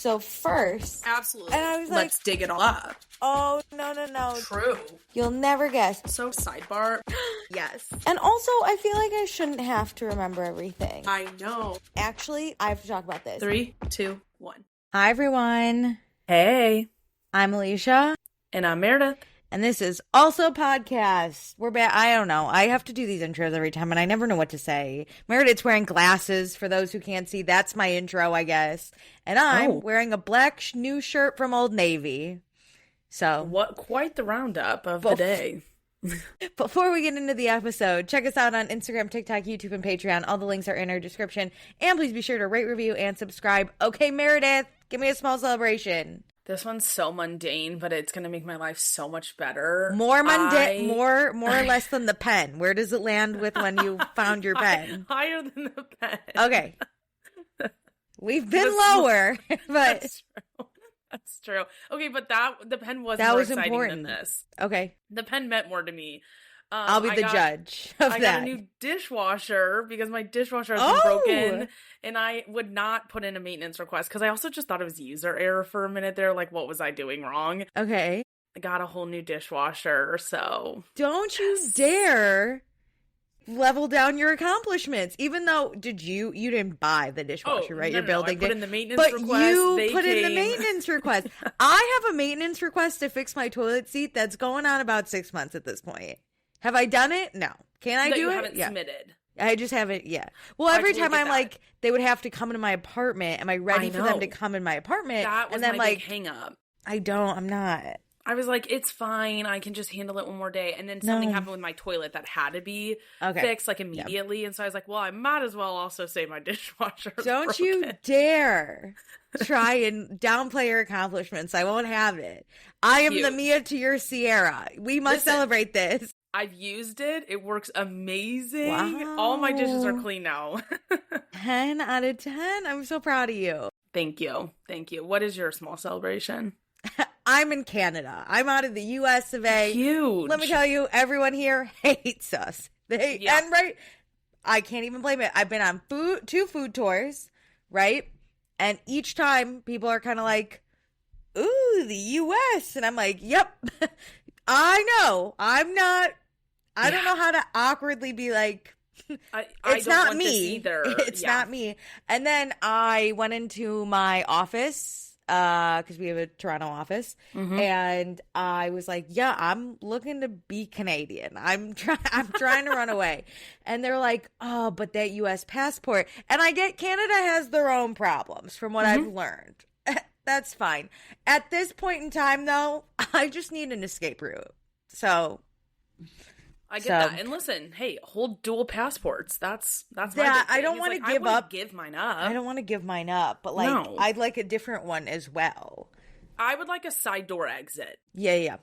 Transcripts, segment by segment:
So first. Absolutely. And I was like, let's dig it all up. Oh, no. True. You'll never guess. So sidebar. Yes. And also, I feel like I shouldn't have to remember everything. I know. Actually, I have to talk about this. 3, 2, 1. Hi, everyone. Hey. I'm Alicia. And I'm Meredith. And this is also podcast. We're back. I don't know. I have to do these intros every time, and I never know what to say. Meredith's wearing glasses. For those who can't see, that's my intro, I guess. And I'm wearing a black new shirt from Old Navy. So what? Quite the roundup of the day. Before we get into the episode, check us out on Instagram, TikTok, YouTube, and Patreon. All the links are in our description. And please be sure to rate, review, and subscribe. Okay, Meredith, give me a small celebration. This one's so mundane, but it's going to make my life so much better. More mundane, more or less than the pen. Where does it land with when you found your pen? Higher than the pen. Okay. We've been lower, but... That's true. Okay, but the pen was that more was exciting important. than this. Okay. The pen meant more to me. I'll be the judge of that. I got a new dishwasher because my dishwasher has been broken, and I would not put in a maintenance request because I also just thought it was user error for a minute there. Like, what was I doing wrong? Okay. I got a whole new dishwasher, so... Don't you dare level down your accomplishments. Even though, you didn't buy the dishwasher, right? No, You're building I put in the maintenance request. But you put in the maintenance request. I have a maintenance request to fix my toilet seat that's going on about 6 months at this point. Have I done it? No. Can I do it? You haven't submitted. I just haven't, Well, every time I'm like, they would have to come into my apartment. Am I ready for them to come in my apartment? That was my big hang up. I'm not. I was like, it's fine. I can just handle it one more day. And then something happened with my toilet that had to be fixed, like, immediately. And so I was like, well, I might as well also say my dishwasher is Don't broken. You dare try and downplay your accomplishments. I won't have it. I am the Mia to your Sierra. We must celebrate this. I've used it. It works amazing. Wow. All my dishes are clean now. 10 out of 10. I'm so proud of you. Thank you. What is your small celebration? I'm in Canada. I'm out of the US of A. Huge. Let me tell you, everyone here hates us. And I can't even blame it. I've been on 2 food tours, right? And each time people are kind of like, ooh, the US. And I'm like, yep, I know. I don't know how to awkwardly be like, it's not me either. It's not me. And then I went into my office, because we have a Toronto office, and I was like, I'm looking to be Canadian. I'm trying to run away. And they're like, oh, but that US passport. And I get Canada has their own problems from what I've learned. That's fine. At this point in time, though, I just need an escape route. So I get that. And listen, hey, hold dual passports. That's my big thing. I don't want to give up. Give mine up. I don't want to give mine up, but I'd like a different one as well. I would like a side door exit. Yeah.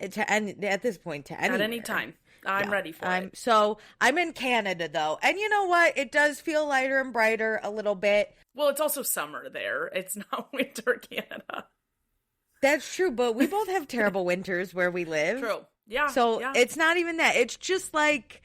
And at this point, to anywhere. At any time. I'm ready for it. So I'm in Canada, though. And you know what? It does feel lighter and brighter a little bit. Well, it's also summer there. It's not winter Canada. That's true, but we both have terrible winters where we live. True. Yeah. So it's not even that. It's just like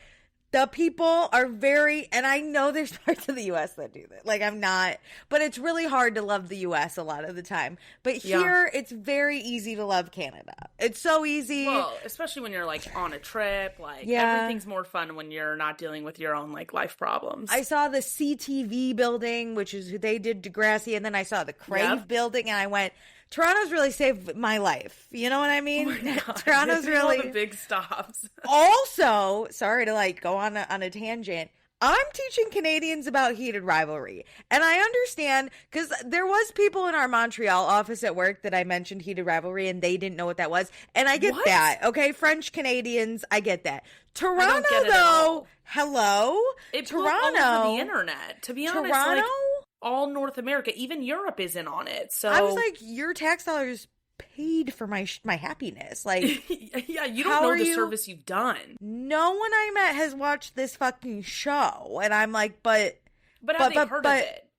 the people are and I know there's parts of the U.S. that do that. Like, I'm not, but it's really hard to love the U.S. a lot of the time. But here, it's very easy to love Canada. It's so easy. Well, especially when you're like on a trip. Like, everything's more fun when you're not dealing with your own like life problems. I saw the CTV building, which is who they did Degrassi, and then I saw the Crave building, and I went, Toronto's really saved my life. You know what I mean? Oh Toronto's really all the big stops. Also, sorry to like go on a tangent. I'm teaching Canadians about heated rivalry. And I understand, because there was people in our Montreal office at work that I mentioned heated rivalry, and they didn't know what that was. And I get that. Okay, French Canadians, I get that. Toronto, though, hello? It blew all over the internet. To be honest, Toronto? All North America, even Europe is in on it. So I was like, your tax dollars paid for my happiness. Like, you don't know the service you've done. No one I met has watched this fucking show, and I'm like, but have they heard of it?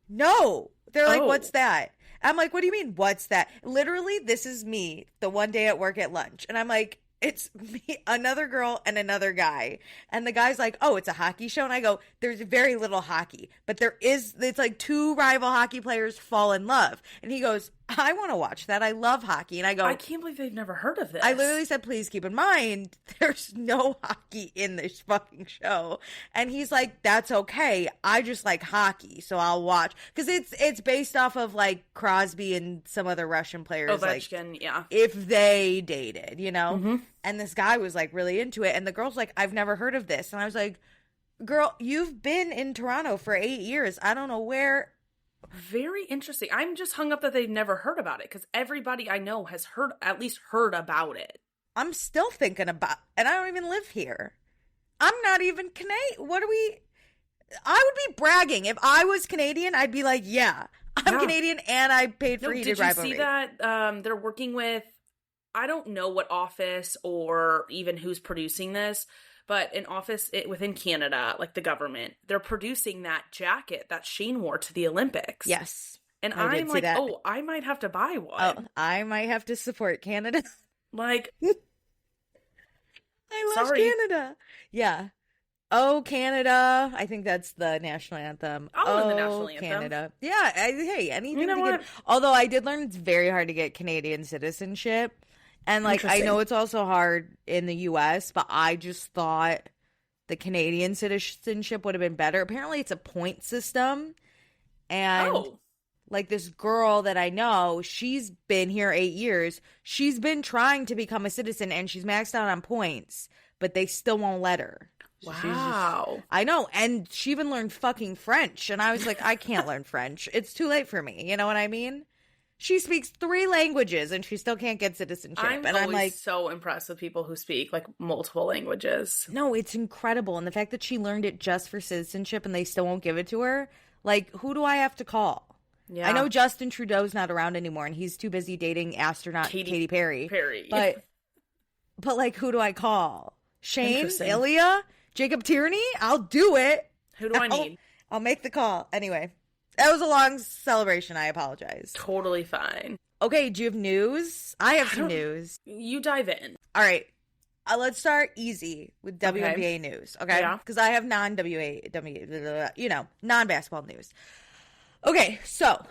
No, they're like, what's that? I'm like, what do you mean, what's that? Literally, this is me the one day at work at lunch, and I'm like, It's me, another girl, and another guy. And the guy's like, oh, it's a hockey show. And I go, there's very little hockey. But it's like two rival hockey players fall in love. And he goes, I want to watch that. I love hockey. And I go, I can't believe they've never heard of this. I literally said, please keep in mind, there's no hockey in this fucking show. And he's like, that's okay. I just like hockey, so I'll watch. Because it's based off of like Crosby and some other Russian players. Ovechkin, like, yeah. if they dated, you know? Mm-hmm. And this guy was like really into it. And the girl's like, I've never heard of this. And I was like, girl, you've been in Toronto for 8 years. I don't know where. Very interesting. I'm just hung up that they've never heard about it because everybody I know has at least heard about it. I'm still thinking about, and I don't even live here. I'm not even Canadian. I would be bragging. If I was Canadian, I'd be like, yeah, I'm Canadian and I paid for heated rivalry. Did you see that they're working with, I don't know what office or even who's producing this, but an office within Canada, like the government, they're producing that jacket that Shane wore to the Olympics. Yes. And I'm like, oh, I might have to buy one. Oh, I might have to support Canada. Like, I love Canada. Yeah. Oh, Canada. I think that's the national anthem. The national anthem. Canada. Yeah. Hey, anything you know to get. Although I did learn it's very hard to get Canadian citizenship. And, like, I know it's also hard in the U.S., but I just thought the Canadian citizenship would have been better. Apparently, it's a point system. And, like, this girl that I know, she's been here 8 years. She's been trying to become a citizen, and she's maxed out on points, but they still won't let her. Wow. I know. And she even learned fucking French. And I was like, I can't learn French. It's too late for me. You know what I mean? She speaks 3 languages and she still can't get citizenship. I'm like so impressed with people who speak like multiple languages. No, it's incredible. And the fact that she learned it just for citizenship and they still won't give it to her. Like, who do I have to call? Yeah. I know Justin Trudeau's not around anymore and he's too busy dating astronaut Katy Perry. But like, who do I call? Shane? Ilya? Jacob Tierney? I'll do it. Who do I need? I'll make the call. Anyway. That was a long celebration. I apologize. Totally fine. Okay, do you have news? I have some news. You dive in. All right. Let's start easy with WNBA news, okay? Yeah. Because I have non-basketball news. Okay, so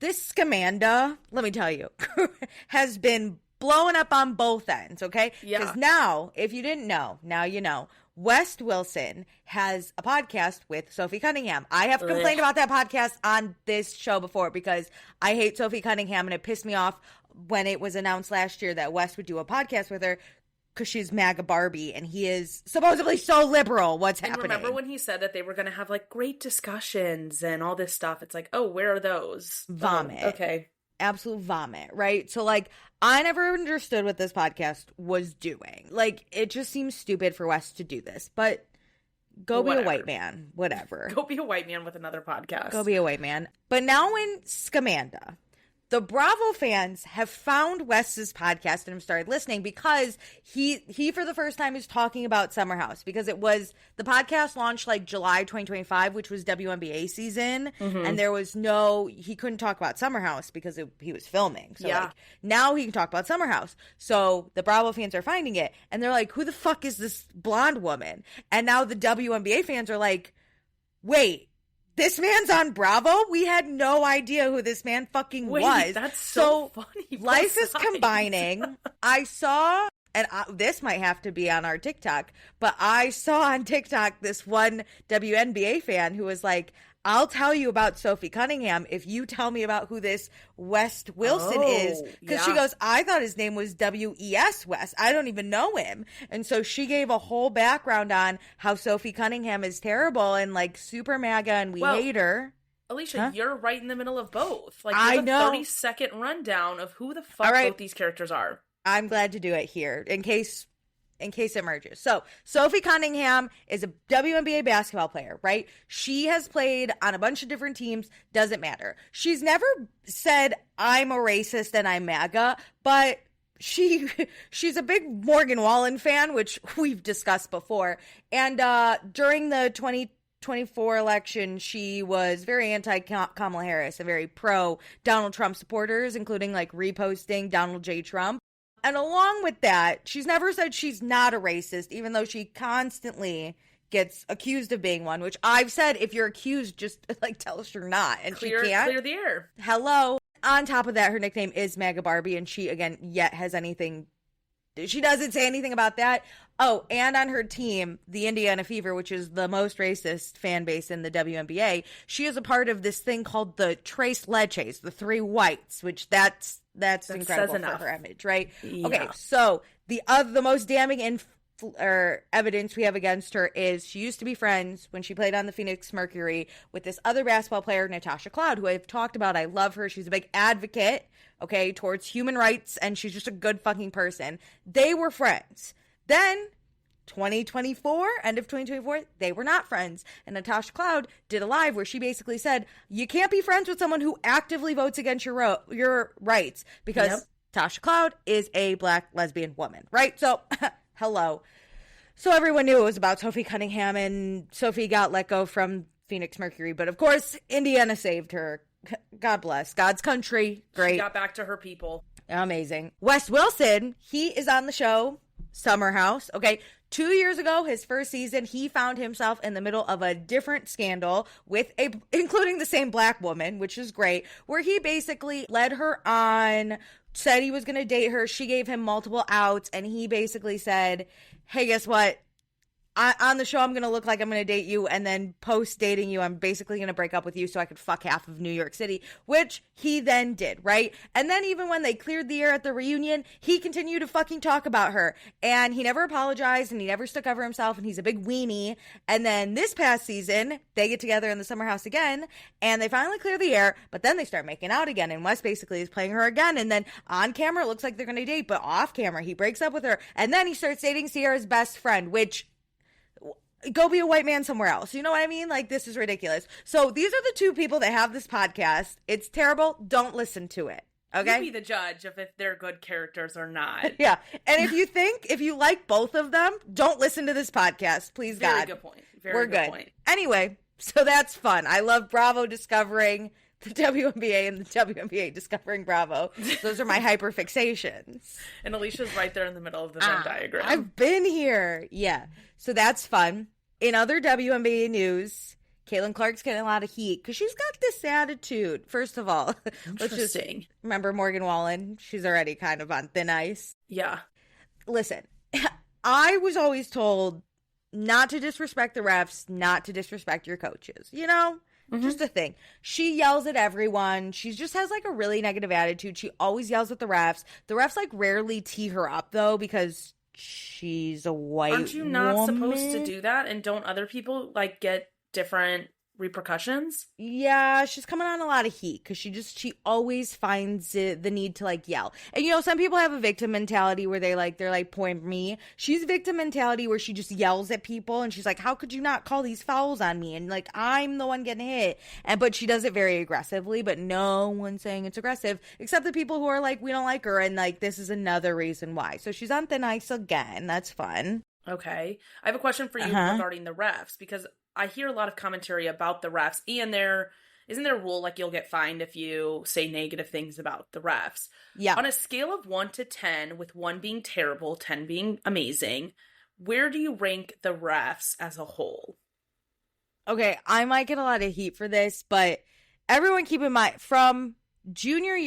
this Scamanda, let me tell you, has been blowing up on both ends, okay? Yeah. Because now, if you didn't know, now you know. West Wilson has a podcast with Sophie Cunningham. I have complained about that podcast on this show before because I hate Sophie Cunningham and it pissed me off when it was announced last year that West would do a podcast with her because she's MAGA Barbie and he is supposedly so liberal. What's happening? Remember when he said that they were going to have like great discussions and all this stuff? It's like, oh, where are those? Vomit. Okay. Absolute vomit, right? So, like, I never understood what this podcast was doing. Like, it just seems stupid for West to do this, but go be a white man. Whatever. Go be a white man with another podcast. Go be a white man. But now in Scamanda, the Bravo fans have found West's podcast and have started listening because he for the first time is talking about Summer House because it was the podcast launched like July 2025, which was WNBA season, and there was he couldn't talk about Summer House because he was filming. So like now he can talk about Summer House. So the Bravo fans are finding it and they're like, who the fuck is this blonde woman? And now the WNBA fans are like, wait. This man's on Bravo? We had no idea who this man fucking was. That's so funny. Life is combining. I saw, and this might have to be on our TikTok, but I saw on TikTok this one WNBA fan who was like, I'll tell you about Sophie Cunningham if you tell me about who this West Wilson is. Because she goes, I thought his name was W.E.S. West. I don't even know him. And so she gave a whole background on how Sophie Cunningham is terrible and like super MAGA and we hate her. Alicia, you're right in the middle of both. Like, I know. 30-second rundown of who the fuck both these characters are. I'm glad to do it here in case it emerges. So, Sophie Cunningham is a WNBA basketball player, right? She has played on a bunch of different teams, doesn't matter. She's never said, I'm a racist and I'm MAGA, but she's a big Morgan Wallen fan, which we've discussed before. And during the 2024 election, she was very anti-Kamala Harris and very pro-Donald Trump supporters, including like reposting Donald J. Trump. And along with that, she's never said she's not a racist, even though she constantly gets accused of being one, which I've said, if you're accused, just like tell us you're not. And she can't. Clear the air. Hello. On top of that, her nickname is MAGA Barbie, and she, again, yet has anything. She doesn't say anything about that. Oh, and on her team, the Indiana Fever, which is the most racist fan base in the WNBA, she is a part of this thing called the Tres Leches, the three whites, which that's incredible for her image, right? Yeah. Okay, so the most damning evidence we have against her is she used to be friends when she played on the Phoenix Mercury with this other basketball player, Natasha Cloud, who I've talked about. I love her. She's a big advocate, okay, towards human rights, and she's just a good fucking person. They were friends. Then, end of 2024, they were not friends. And Natasha Cloud did a live where she basically said, you can't be friends with someone who actively votes against your rights, because Natasha Cloud is a black lesbian woman, right? So, hello. So everyone knew it was about Sophie Cunningham, and Sophie got let go from Phoenix Mercury. But of course, Indiana saved her. God bless. God's country. Great. She got back to her people. Amazing. Wes Wilson, he is on the show Summer House. Okay. 2 years ago, his first season, he found himself in the middle of a different scandal including the same black woman, which is great, where he basically led her on, said he was going to date her. She gave him multiple outs, and he basically said, hey, guess what? On the show, I'm going to look like I'm going to date you, and then post dating you, I'm basically going to break up with you so I could fuck half of New York City, which he then did, right? And then even when they cleared the air at the reunion, he continued to fucking talk about her, and he never apologized, and he never stuck up for himself, and he's a big weenie. And then this past season, they get together in the Summer House again, and they finally clear the air, but then they start making out again, and Wes basically is playing her again, and then on camera, it looks like they're going to date, but off camera, he breaks up with her, and then he starts dating Sierra's best friend, which... go be a white man somewhere else. You know what I mean? Like, this is ridiculous. So these are the two people that have this podcast. It's terrible. Don't listen to it. Okay? You be the judge of if they're good characters or not. Yeah. And if you like both of them, don't listen to this podcast. Please, God. Very good point. We're good point. Anyway, so that's fun. I love Bravo discovering the WNBA and the WNBA discovering Bravo. Those are my hyperfixations. And Alicia's right there in the middle of the Venn diagram. I've been here. Yeah. So that's fun. In other WNBA news, Caitlin Clark's getting a lot of heat because she's got this attitude. First of all, let's just remember Morgan Wallen. She's already kind of on thin ice. Yeah. Listen, I was always told not to disrespect the refs, not to disrespect your coaches. You know? Just a thing. She yells at everyone. She just has like a really negative attitude. She always yells at the refs. The refs like rarely tee her up though because she's a white woman. Aren't you not supposed to do that? And don't other people like get different repercussions? Yeah, she's coming on a lot of heat because she always finds the need to like yell. And you know, some people have a victim mentality where they're like point me. She's victim mentality where she just yells at people and she's like, how could you not call these fouls on me? And like, I'm the one getting hit. But she does it very aggressively, but no one's saying it's aggressive except the people who are like, we don't like her, and like this is another reason why. So she's on thin ice again. That's fun. Okay. I have a question for you regarding the refs, because I hear a lot of commentary about the refs, and isn't there a rule like you'll get fined if you say negative things about the refs? Yeah. On a scale of 1 to 10, with 1 being terrible, 10 being amazing, where do you rank the refs as a whole? Okay, I might get a lot of heat for this, but everyone keep in mind, from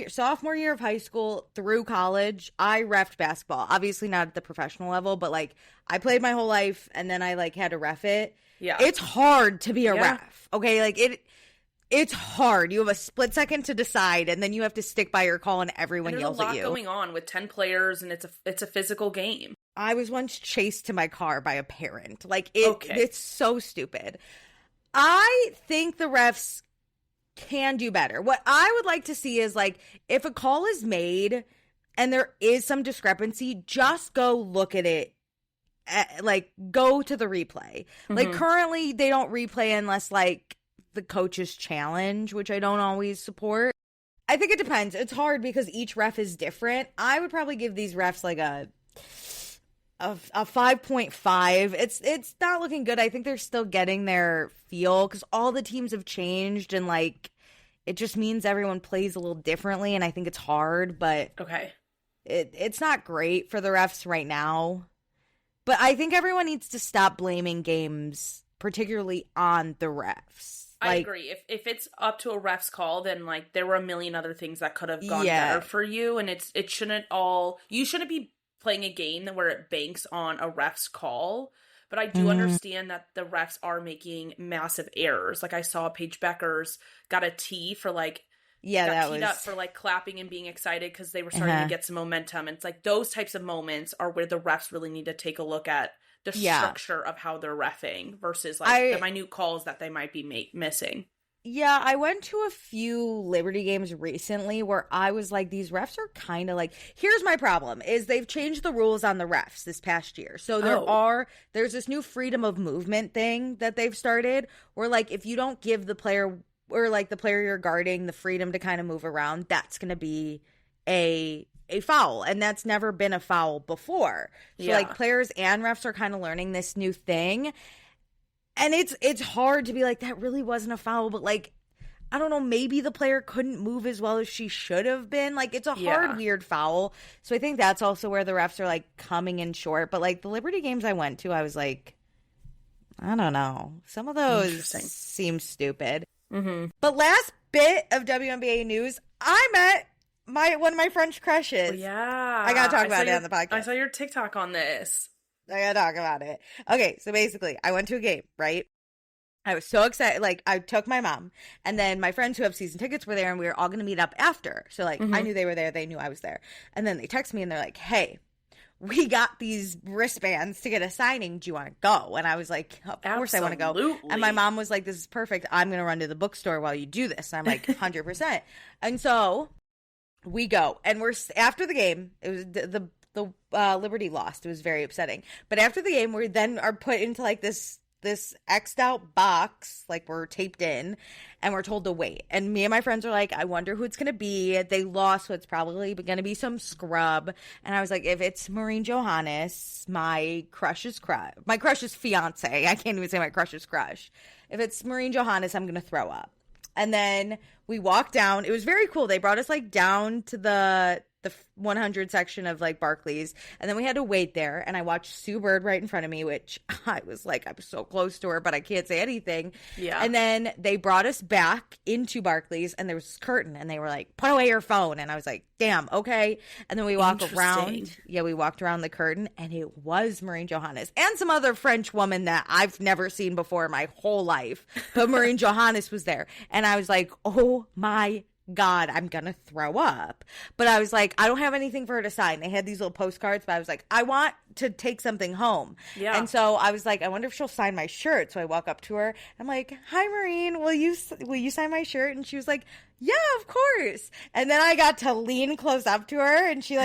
sophomore year of high school through college, I reffed basketball. Obviously not at the professional level, but like I played my whole life and then I like had to ref it. Yeah. It's hard to be a ref. Okay, like it's hard. You have a split second to decide and then you have to stick by your call and everyone yells at you. There's a lot going on with 10 players and it's a physical game. I was once chased to my car by a parent. Like it's so stupid. I think the refs can do better. What I would like to see is like if a call is made and there is some discrepancy, just go look at it. Like go to the replay. Like currently they don't replay unless like the coach's challenge, which I don't always support. I think it depends. It's hard because each ref is different. I would probably give these refs like a 5.5. It's not looking good. I think they're still getting their feel because all the teams have changed and like it just means everyone plays a little differently, and I think it's hard, but okay. it's not great for the refs right now. But I think everyone needs to stop blaming games, particularly on the refs. I agree. If it's up to a ref's call, then like there were a million other things that could have gone better for you, and it shouldn't all. You shouldn't be playing a game where it banks on a ref's call. But I do understand that the refs are making massive errors. Like I saw Paige Beckers got a T for like got teed up for like clapping and being excited because they were starting to get some momentum. And it's like those types of moments are where the refs really need to take a look at the structure of how they're reffing versus like the minute calls that they might be missing. Yeah, I went to a few Liberty games recently where I was like, these refs are kind of like, here's my problem, is they've changed the rules on the refs this past year. So there's this new freedom of movement thing that they've started where like if you don't give the player or like the player you're guarding the freedom to kind of move around, that's going to be a foul, and that's never been a foul before. So like players and refs are kind of learning this new thing, and it's hard to be like, that really wasn't a foul, but like I don't know, maybe the player couldn't move as well as she should have been. Like it's a hard, weird foul. So I think that's also where the refs are like coming in short. But like the Liberty games I went to, I was like, I don't know, some of those seem stupid. But last bit of WNBA news, I met one of my French crushes. Oh, yeah. I gotta talk about it on the podcast. I saw your TikTok on this. I gotta talk about it. Okay, so basically, I went to a game, right? I was so excited. Like, I took my mom, and then my friends who have season tickets were there, and we were all gonna meet up after. So, like, I knew they were there. They knew I was there. And then they text me, and they're like, hey, we got these wristbands to get a signing. Do you want to go? And I was like, of course I want to go. And my mom was like, this is perfect. I'm going to run to the bookstore while you do this. And I'm like, 100%. And so we go. And we're after the game. It was the Liberty lost. It was very upsetting. But after the game, we then are put into like this X'd out box, like we're taped in, and we're told to wait. And me and my friends are like, I wonder who it's going to be. They lost, so it's probably going to be some scrub. And I was like, if it's Maureen Johannes, my crush's fiance, I can't even say my crush's crush. If it's Maureen Johannes, I'm going to throw up. And then we walked down. It was very cool. They brought us like down to the 100 section of like Barclays, and then we had to wait there, and I watched Sue Bird right in front of me, which I was so close to her, but I can't say anything. And then they brought us back into Barclays, and there was this curtain, and they were like, put away your phone, and I was like, damn, okay. And then we walked around the curtain, and it was Maureen Johannes and some other French woman that I've never seen before in my whole life, but Maureen Johannes was there, and I was like, oh my God, I'm gonna throw up. But I was like, I don't have anything for her to sign. They had these little postcards, but I was like, I want to take something home. And so I was like, I wonder if she'll sign my shirt. So I walk up to her. I'm like, hi, Maureen, will you sign my shirt? And she was like, yeah, of course. And then I got to lean close up to her, and she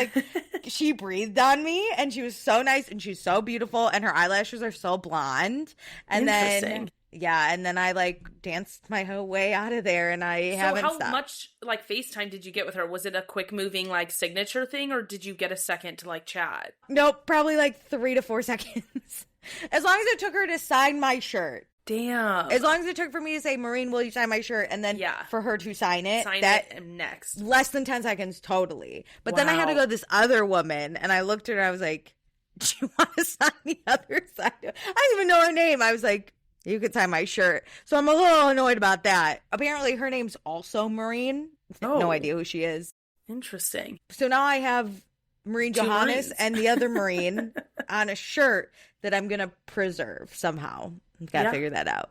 she breathed on me, and she was so nice, and she's so beautiful, and her eyelashes are so blonde. And then and then I like danced my whole way out of there, and I haven't stopped. So how much like FaceTime did you get with her? Was it a quick moving like signature thing, or did you get a second to like chat? Nope, probably like 3 to 4 seconds. As long as it took her to sign my shirt. Damn. As long as it took for me to say, Maureen, will you sign my shirt? And then for her to sign it. Next. Less than 10 seconds, totally. But then I had to go to this other woman, and I looked at her, and I was like, do you want to sign the other side? I didn't even know her name. I was like, you could sign my shirt. So I'm a little annoyed about that. Apparently her name's also Maureen. No idea who she is. Interesting. So now I have Maureen Johannes and the other Maureen on a shirt that I'm going to preserve somehow. Got to figure that out.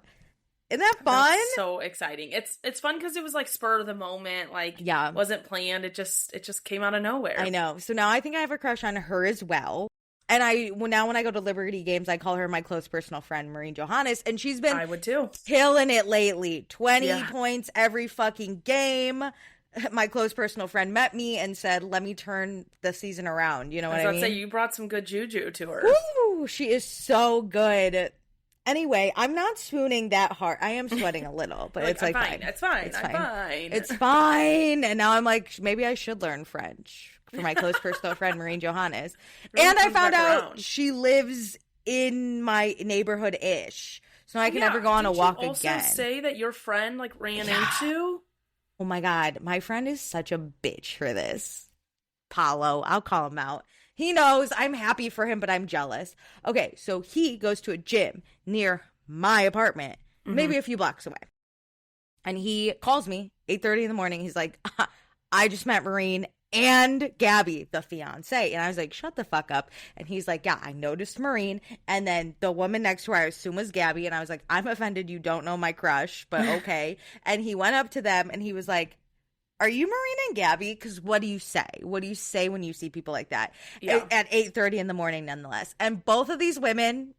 Isn't that fun? That's so exciting. It's fun because it was like spur of the moment. Like, wasn't planned. It just came out of nowhere. I know. So now I think I have a crush on her as well. And now when I go to Liberty games, I call her my close personal friend, Maureen Johannes. And she's been killing it lately. 20 points every fucking game. My close personal friend met me and said, let me turn the season around. You know what I mean? I was about to say, you brought some good juju to her. Woo! She is so good. Anyway, I'm not swooning that hard. I am sweating a little, but it's like fine. It's fine. It's fine. And now I'm like, maybe I should learn French for my close personal friend, Maureen Johannes. And I found out she lives in my neighborhood-ish. So I can never go on a walk again. Did you also say that your friend ran into? Oh my God. My friend is such a bitch for this. Paulo. I'll call him out. He knows I'm happy for him, but I'm jealous. Okay, so he goes to a gym near my apartment, maybe a few blocks away. And he calls me 8:30 in the morning. He's like, I just met Maureen and Gabby, the fiance. And I was like, shut the fuck up. And he's like, yeah, I noticed Maureen. And then the woman next to her, I assume was Gabby. And I was like, I'm offended you don't know my crush, but okay. And he went up to them and he was like, are you Maureen and Gabby? Because what do you say? What do you say when you see people like that? Yeah. At 8:30 in the morning, nonetheless. And both of these women,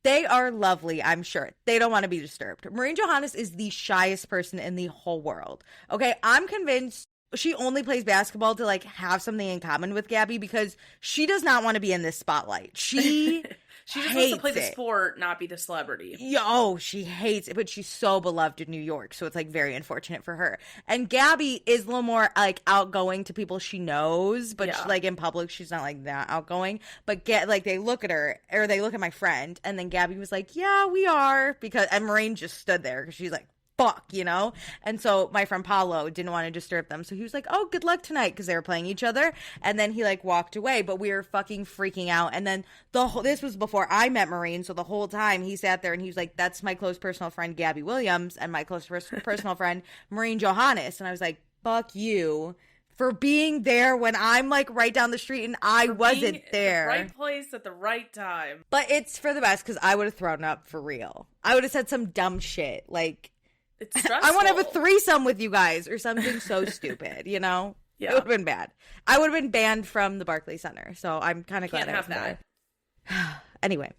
they are lovely, I'm sure. They don't want to be disturbed. Maureen Johannes is the shyest person in the whole world. Okay, I'm convinced she only plays basketball to, like, have something in common with Gabby because she does not want to be in this spotlight. She just hates wants to play it. the sport, not be the celebrity. Oh, she hates it, but she's so beloved in New York, so it's, like, very unfortunate for her. And Gabby is a little more, like, outgoing to people she knows, but, she, like, in public, she's not, like, that outgoing. But, they look at her, or they look at my friend, and then Gabby was like, yeah, we are, and Maureen just stood there, because she's like, fuck, you know? And so my friend Paulo didn't want to disturb them. So he was like, oh, good luck tonight, because they were playing each other. And then he, like, walked away, but we were fucking freaking out. And then this was before I met Maureen. So the whole time he sat there and he was like, that's my close personal friend, Gabby Williams, and my close personal friend, Maureen Johannes. And I was like, fuck you for being there when I'm, like, right down the street and I wasn't there. At the right place at the right time. But it's for the best because I would have thrown up for real. I would have said some dumb shit like, it's stressful. I want to have a threesome with you guys or something so stupid, you know? Yeah. It would have been bad. I would have been banned from the Barclays Center, so I'm kind of glad I have wasn't that. there. Anyway.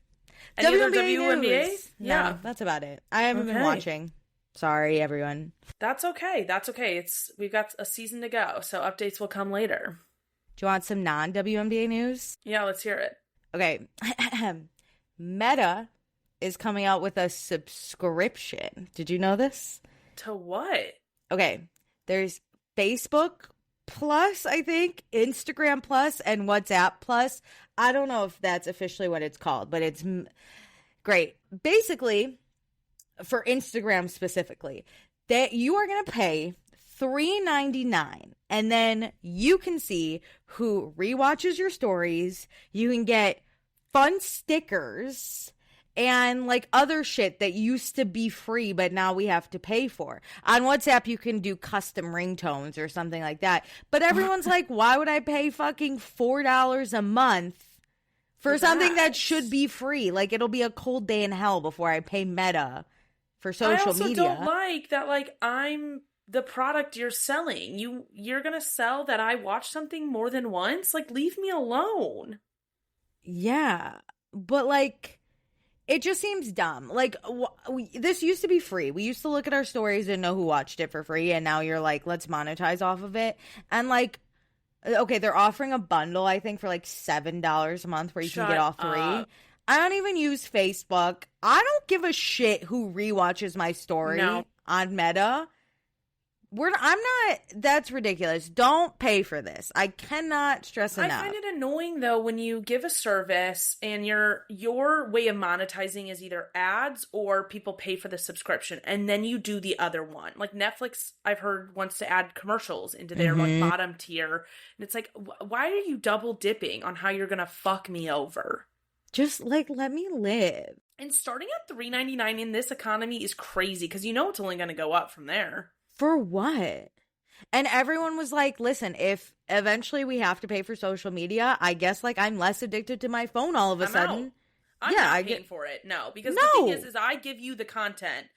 Any other WNBA? News. Yeah. No, that's about it. I haven't been watching. Sorry, everyone. That's okay. That's okay. We've got a season to go, so updates will come later. Do you want some non-WNBA news? Yeah, let's hear it. Okay. Meta is coming out with a subscription. Did you know this? To what? Okay. There's Facebook Plus, I think, Instagram Plus, and WhatsApp Plus. I don't know if that's officially what it's called, but it's great. Basically, for Instagram specifically, that you are going to pay $3.99, and then you can see who rewatches your stories. You can get fun stickers and, like, other shit that used to be free, but now we have to pay for. On WhatsApp, you can do custom ringtones or something like that. But everyone's like, why would I pay fucking $4 a month for something that should be free? Like, it'll be a cold day in hell before I pay Meta for social media. I also don't like that, like, I'm the product you're selling. You're gonna sell that I watch something more than once? Like, leave me alone. Yeah, but, like, it just seems dumb. Like, this used to be free. We used to look at our stories and know who watched it for free, and now you're like, let's monetize off of it. And, like, okay, they're offering a bundle, I think, for, like, $7 a month where you can get all three. I don't even use Facebook. I don't give a shit who rewatches my story on Meta. I'm not. That's ridiculous. Don't pay for this. I cannot stress enough. I find it annoying though when you give a service and your way of monetizing is either ads or people pay for the subscription, and then you do the other one. Like Netflix, I've heard wants to add commercials into their like bottom tier, and it's like, why are you double dipping on how you're gonna fuck me over? Just, like, let me live. And starting at $3.99 in this economy is crazy because you know it's only gonna go up from there. For what? And everyone was like, listen, if eventually we have to pay for social media, I guess, like, I'm less addicted to my phone all of a sudden. I'm not paying for it. No, because the thing is I give you the content.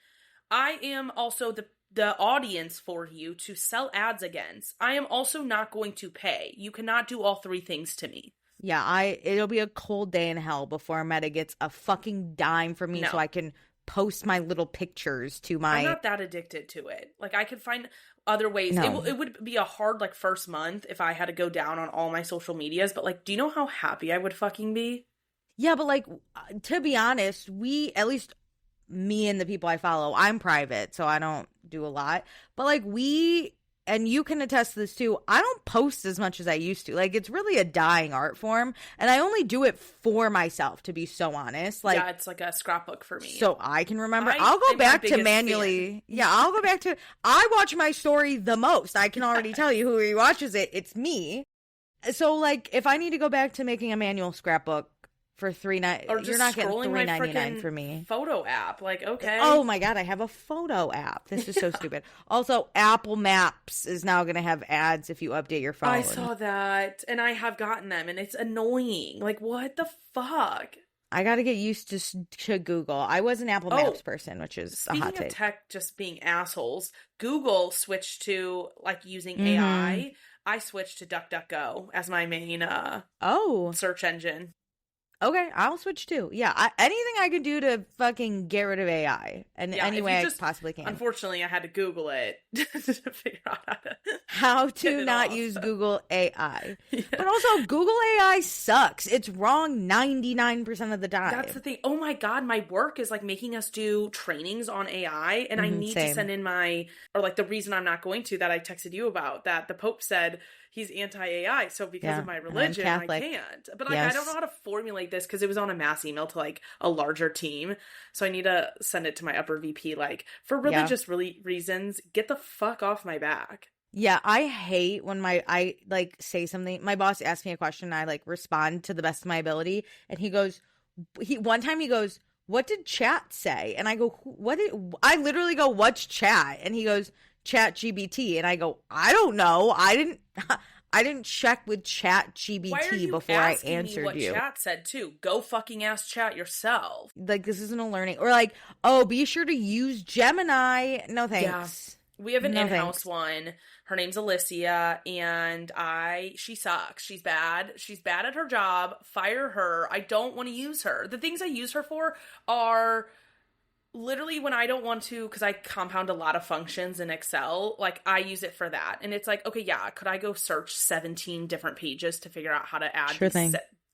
I am also the audience for you to sell ads against. I am also not going to pay. You cannot do all three things to me. Yeah, it'll be a cold day in hell before Meta gets a fucking dime from me so I can post my little pictures to my... I'm not that addicted to it. Like, I could find other ways. No. It would be a hard, like, first month if I had to go down on all my social medias, but, like, do you know how happy I would fucking be? Yeah, but, like, to be honest, at least me and the people I follow, I'm private, so I don't do a lot. But, like, and you can attest to this too, I don't post as much as I used to. Like, it's really a dying art form, and I only do it for myself, to be so honest. Like, yeah, it's like a scrapbook for me. So I can remember. I'll go back to manually. Fan. Yeah, I'll go back to. I watch my story the most. I can already tell you who watches it. It's me. So, like, if I need to go back to making a manual scrapbook for $3.99, you're not getting $3.99 for me. Photo app, like, okay. Oh my God, I have a photo app. This is so stupid. Also, Apple Maps is now going to have ads if you update your phone. I saw that, and I have gotten them, and it's annoying. Like, what the fuck? I got to get used to Google. I was an Apple Maps person, which is a hot take. Speaking of tech just being assholes, Google switched to, like, using AI. I switched to DuckDuckGo as my main search engine. Okay, I'll switch too. Yeah, anything I can do to fucking get rid of AI in any way I possibly can. Unfortunately, I had to Google it to figure out how to not use Google AI. Yeah. But also, Google AI sucks. It's wrong 99% of the time. That's the thing. Oh my God, my work is like making us do trainings on AI, and I need to send in the reason I'm not going to, that I texted you about, that the Pope said he's anti-AI, so because of my religion, I can't. But I don't know how to formulate this because it was on a mass email to like a larger team, so I need to send it to my upper VP. Like, for religious reasons, get the fuck off my back. Yeah, I hate when I like say something. My boss asks me a question, and I like respond to the best of my ability, and one time he goes, "What did chat say?" And I go, I literally go, "What's chat?" And he goes, Chat GBT, and I go, I don't know. I didn't check with Chat GBT before I answered you. Why are you asking me what Chat said too? Go fucking ask Chat yourself. Like, this isn't a learning, or like, oh, be sure to use Gemini. No thanks. Yeah. We have an in-house one. Her name's Alicia, and she sucks. She's bad. She's bad at her job. Fire her. I don't want to use her. The things I use her for are literally when I don't want to, because I compound a lot of functions in Excel, like, I use it for that. And it's like, okay, yeah, could I go search 17 different pages to figure out how to add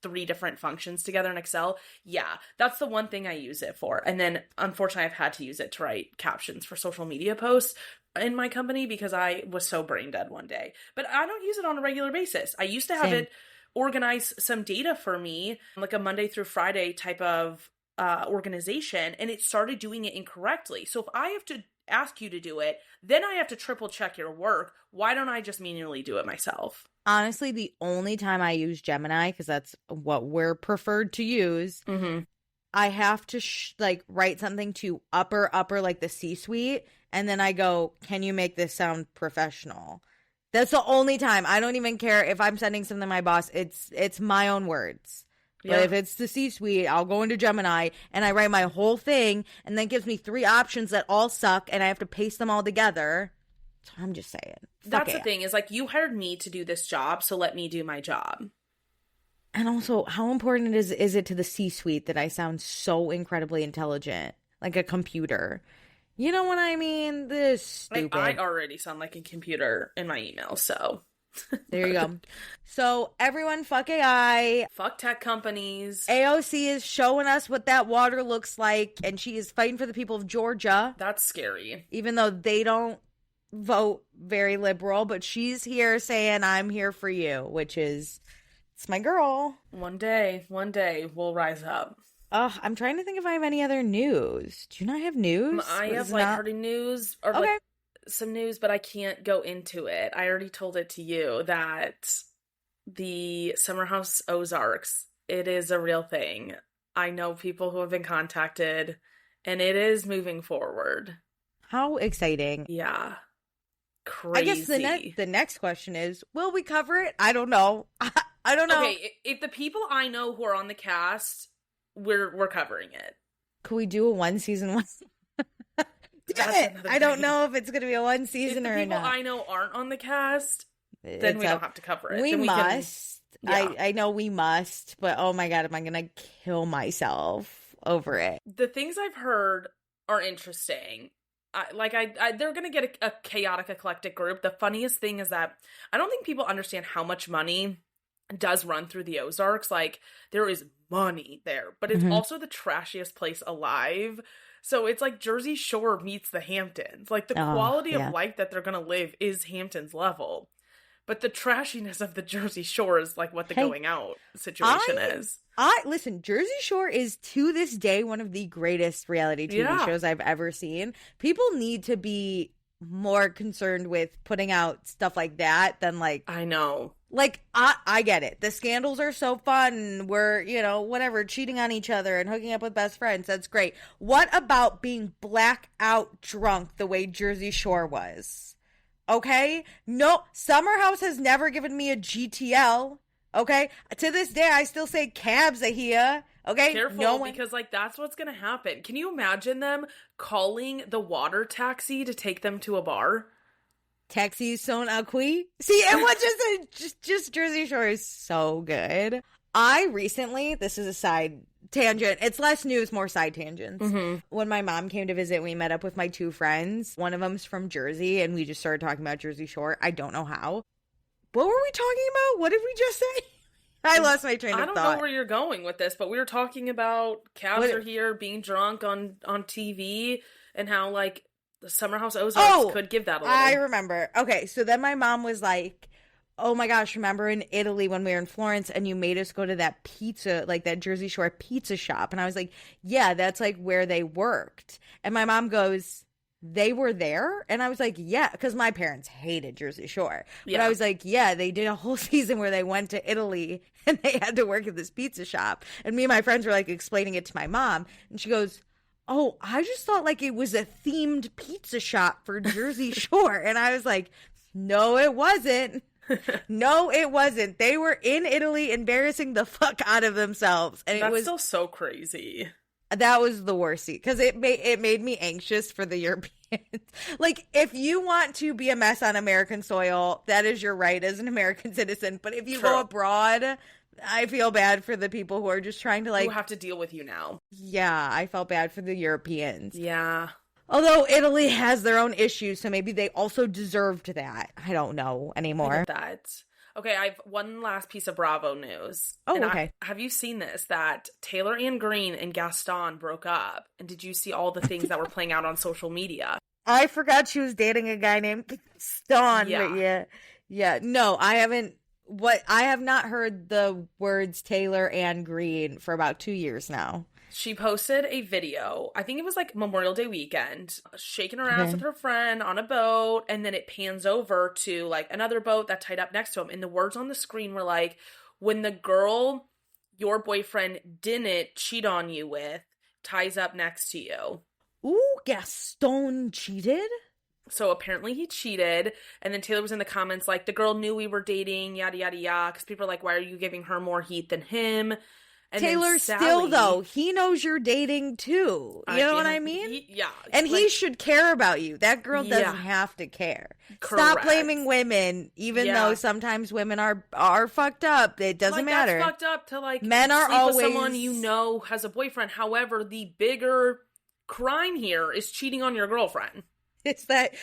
3 different functions together in Excel? Yeah, that's the one thing I use it for. And then, unfortunately, I've had to use it to write captions for social media posts in my company because I was so brain dead one day. But I don't use it on a regular basis. I used to have it organize some data for me, like a Monday through Friday type of organization, and it started doing it incorrectly. So if I have to ask you to do it, then I have to triple check your work. Why don't I just manually do it myself? Honestly, the only time I use Gemini, because that's what we're preferred to use, I have to write something to upper like the C-suite, and then I go, can you make this sound professional? That's the only time. I don't even care if I'm sending something to my boss. It's my own words. But if it's the C-suite, I'll go into Gemini and I write my whole thing, and then it gives me 3 options that all suck, and I have to paste them all together. So I'm just saying. That's the thing, is like, you hired me to do this job, so let me do my job. And also, how important is it to the C-suite that I sound so incredibly intelligent, like a computer? You know what I mean? This stupid. I already sound like a computer in my email, so... There you go. So everyone, fuck AI. Fuck tech companies. AOC is showing us what that water looks like, and she is fighting for the people of Georgia. That's scary. Even though they don't vote very liberal, but she's here saying, I'm here for you, which is, it's my girl. One day we'll rise up. I'm trying to think if I have any other news. Do you not have news? I have lighthearted news. Or okay. Some news, but I can't go into it. I already told it to you that the Summer House Ozarks, it is a real thing. I know people who have been contacted, and it is moving forward. How exciting. Yeah. Crazy. I guess the next question is, will we cover it? I don't know. I don't know. Okay, if the people I know who are on the cast, we're covering it. Could we do a 1-season one? I don't know if it's going to be a 1 season or not. If the people I know aren't on the cast, then we don't have to cover it. We must. I know we must, but oh my God, am I going to kill myself over it? The things I've heard are interesting. They're going to get a chaotic, eclectic group. The funniest thing is that I don't think people understand how much money does run through the Ozarks. Like, there is money there, but it's also the trashiest place alive. So it's like Jersey Shore meets the Hamptons. Like, the quality of life that they're going to live is Hamptons level. But the trashiness of the Jersey Shore is like what the going out situation is. Listen, Jersey Shore is to this day one of the greatest reality TV shows I've ever seen. People need to be more concerned with putting out stuff like that than like... I know. Like, I get it. The scandals are so fun. We're, whatever, cheating on each other and hooking up with best friends. That's great. What about being blackout drunk the way Jersey Shore was? Okay? No, Summer House has never given me a GTL. Okay? To this day, I still say cabs are here. Okay? Careful, because, like, that's what's gonna happen. Can you imagine them calling the water taxi to take them to a bar? Taxi son acqui. See, it was just Jersey Shore is so good. I recently, this is a side tangent. It's less news, more side tangents. Mm-hmm. When my mom came to visit, we met up with my two friends. One of them's from Jersey, and we just started talking about Jersey Shore. I don't know how. What were we talking about? What did we just say? I lost my train of thought. I don't know where you're going with this, but we were talking about cabs are here, being drunk on TV, and how, like, the Summer House Ozarks could give that a little. I remember. Okay, so then my mom was like, oh my gosh, remember in Italy when we were in Florence and you made us go to that pizza, like that Jersey Shore pizza shop? And I was like, yeah, that's like where they worked. And my mom goes, they were there? And I was like, yeah, because my parents hated Jersey Shore. But I was like, yeah, they did a whole season where they went to Italy and they had to work at this pizza shop. And me and my friends were like explaining it to my mom. And she goes, oh, I just thought like it was a themed pizza shop for Jersey Shore. And I was like, no, it wasn't. No, it wasn't. They were in Italy embarrassing the fuck out of themselves. And That's still so crazy. That was the worst scene because it made me anxious for the Europeans. Like, if you want to be a mess on American soil, that is your right as an American citizen. But if you go abroad, I feel bad for the people who are just trying to, like, who have to deal with you now. Yeah, I felt bad for the Europeans. Yeah. Although Italy has their own issues, so maybe they also deserved that. I don't know anymore. I get that. Okay, I have one last piece of Bravo news. Oh, okay. Have you seen this? That Taylor Ann Green and Gaston broke up. And did you see all the things that were playing out on social media? I forgot she was dating a guy named Gaston. Yeah. But yeah. No, I haven't. I have not heard the words Taylor Ann Green for about 2 years now. She posted a video, I think it was like Memorial Day weekend, shaking her ass with her friend on a boat, and then it pans over to like another boat that tied up next to him, and the words on the screen were like, when the girl your boyfriend didn't cheat on you with ties up next to you. Ooh, Gaston cheated? So apparently he cheated, and then Taylor was in the comments like, the girl knew we were dating, yada yada yada, because people are like, why are you giving her more heat than him? And Taylor still, though, he knows you're dating, too. You know what I mean? Yeah. And he should care about you. That girl doesn't have to care. Correct. Stop blaming women, even though sometimes women are fucked up. It doesn't matter. That's fucked up to, like, men are sleep always with someone you know has a boyfriend. However, the bigger crime here is cheating on your girlfriend. It's that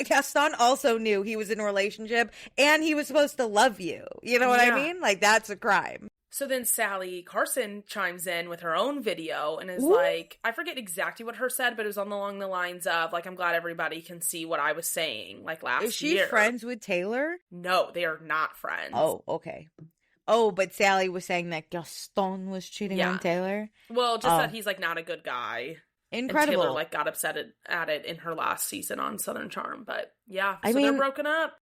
Gaston also knew he was in a relationship and he was supposed to love you. You know what I mean? Like, that's a crime. So then Sally Carson chimes in with her own video and is like, I forget exactly what her said, but it was along the lines of, like, I'm glad everybody can see what I was saying, like, last year. Is she friends with Taylor? No, they are not friends. Oh, okay. Oh, but Sally was saying that Gaston was cheating on Taylor? Well, just that he's, like, not a good guy. Incredible. And Taylor, like, got upset at it in her last season on Southern Charm. But, yeah, so they're broken up.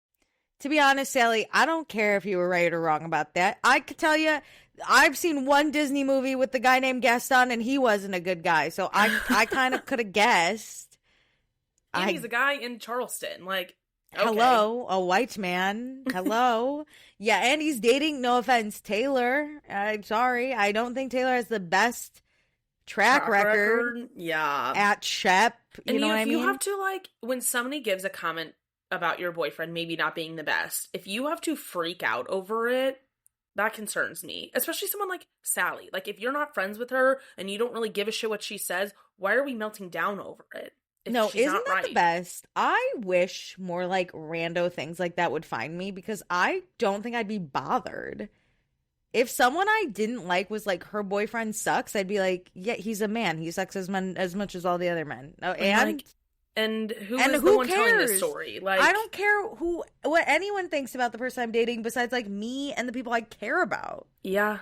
To be honest, Sally, I don't care if you were right or wrong about that. I could tell you, I've seen one Disney movie with the guy named Gaston, and he wasn't a good guy. So I kind of could have guessed. And he's a guy in Charleston. Like, okay. Hello, a white man. Hello. Yeah, and he's dating, no offense, Taylor. I'm sorry. I don't think Taylor has the best track record. Yeah. At Shep. You know what I mean? You have to, like, when somebody gives a comment about your boyfriend maybe not being the best, if you have to freak out over it, that concerns me. Especially someone like Sally. Like, if you're not friends with her and you don't really give a shit what she says, why are we melting down over it? No, isn't that the best? I wish more like rando things like that would find me, because I don't think I'd be bothered. If someone I didn't like was like, her boyfriend sucks, I'd be like, yeah, he's a man. He sucks as much as all the other men. And who is the one telling this story? Like, I don't care what anyone thinks about the person I'm dating besides, like, me and the people I care about. Yeah.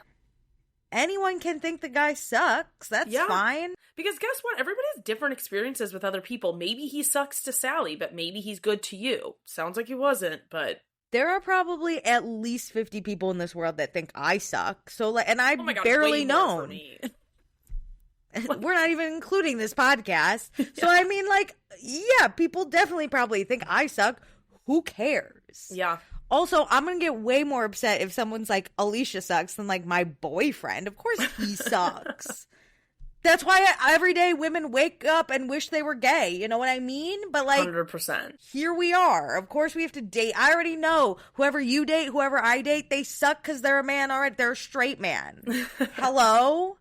Anyone can think the guy sucks. That's fine. Because guess what? Everybody has different experiences with other people. Maybe he sucks to Sally, but maybe he's good to you. Sounds like he wasn't, but... there are probably at least 50 people in this world that think I suck. So, like, and I'm barely known. We're not even including this podcast. Yeah. So, I mean, like, yeah, people definitely probably think I suck. Who cares? Yeah. Also, I'm going to get way more upset if someone's like, Alicia sucks than like my boyfriend. Of course he sucks. That's why every day women wake up and wish they were gay. You know what I mean? But like, 100%. Here we are. Of course we have to date. I already know whoever you date, whoever I date, they suck because they're a man. All right, they're a straight man. Hello?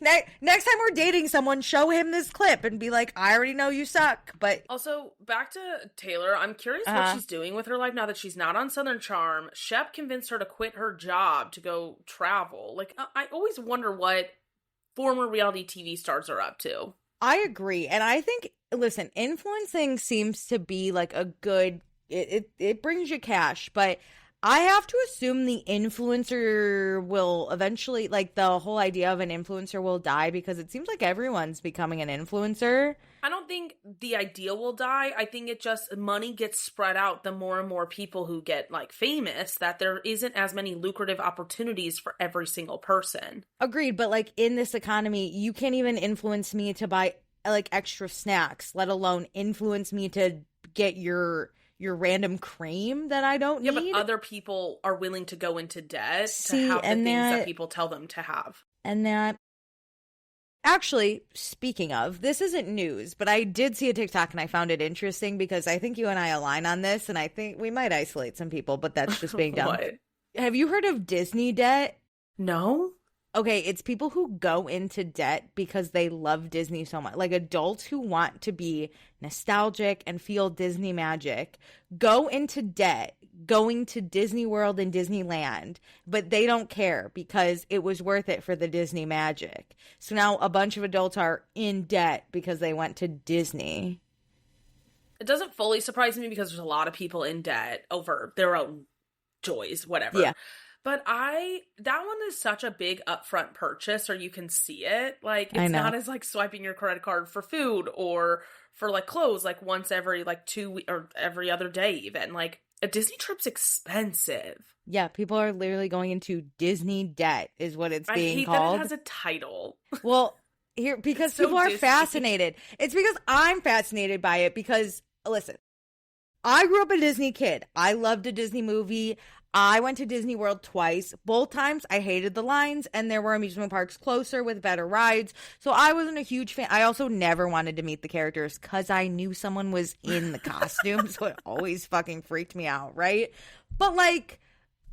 Next time we're dating someone, show him this clip and be like, I already know you suck. But also, back to Taylor, I'm curious what she's doing with her life now that she's not on Southern Charm. Shep convinced her to quit her job to go travel. Like, I always wonder what former reality TV stars are up to. I agree. And I think, listen, influencing seems to be like a good, it brings you cash, but I have to assume the influencer will eventually, like the whole idea of an influencer will die because it seems like everyone's becoming an influencer. I don't think the idea will die. I think it just, money gets spread out the more and more people who get like famous, that there isn't as many lucrative opportunities for every single person. Agreed. But like in this economy, you can't even influence me to buy like extra snacks, let alone influence me to get your random cream that I don't need. Yeah, but other people are willing to go into debt to have the things that people tell them to have. And that, actually, speaking of, this isn't news, but I did see a TikTok and I found it interesting because I think you and I align on this, and I think we might isolate some people, but that's just being dumb. What? Have you heard of Disney debt? No. Okay, it's people who go into debt because they love Disney so much. Like adults who want to be nostalgic and feel Disney magic go into debt going to Disney World and Disneyland, but they don't care because it was worth it for the Disney magic. So now a bunch of adults are in debt because they went to Disney. It doesn't fully surprise me because there's a lot of people in debt over their own joys, whatever. Yeah. But that one is such a big upfront purchase, or you can see it. Like, it's not as like swiping your credit card for food or for like clothes, like once every like 2 weeks or every other day even. Like, a Disney trip's expensive. Yeah, people are literally going into Disney debt is what it's being called. I hate that it has a title. Well, because people are fascinated. It's because I'm fascinated by it because, listen, I grew up a Disney kid. I loved a Disney movie. I went to Disney World twice. Both times I hated the lines, and there were amusement parks closer with better rides. So I wasn't a huge fan. I also never wanted to meet the characters because I knew someone was in the costume. So it always fucking freaked me out, right? But like,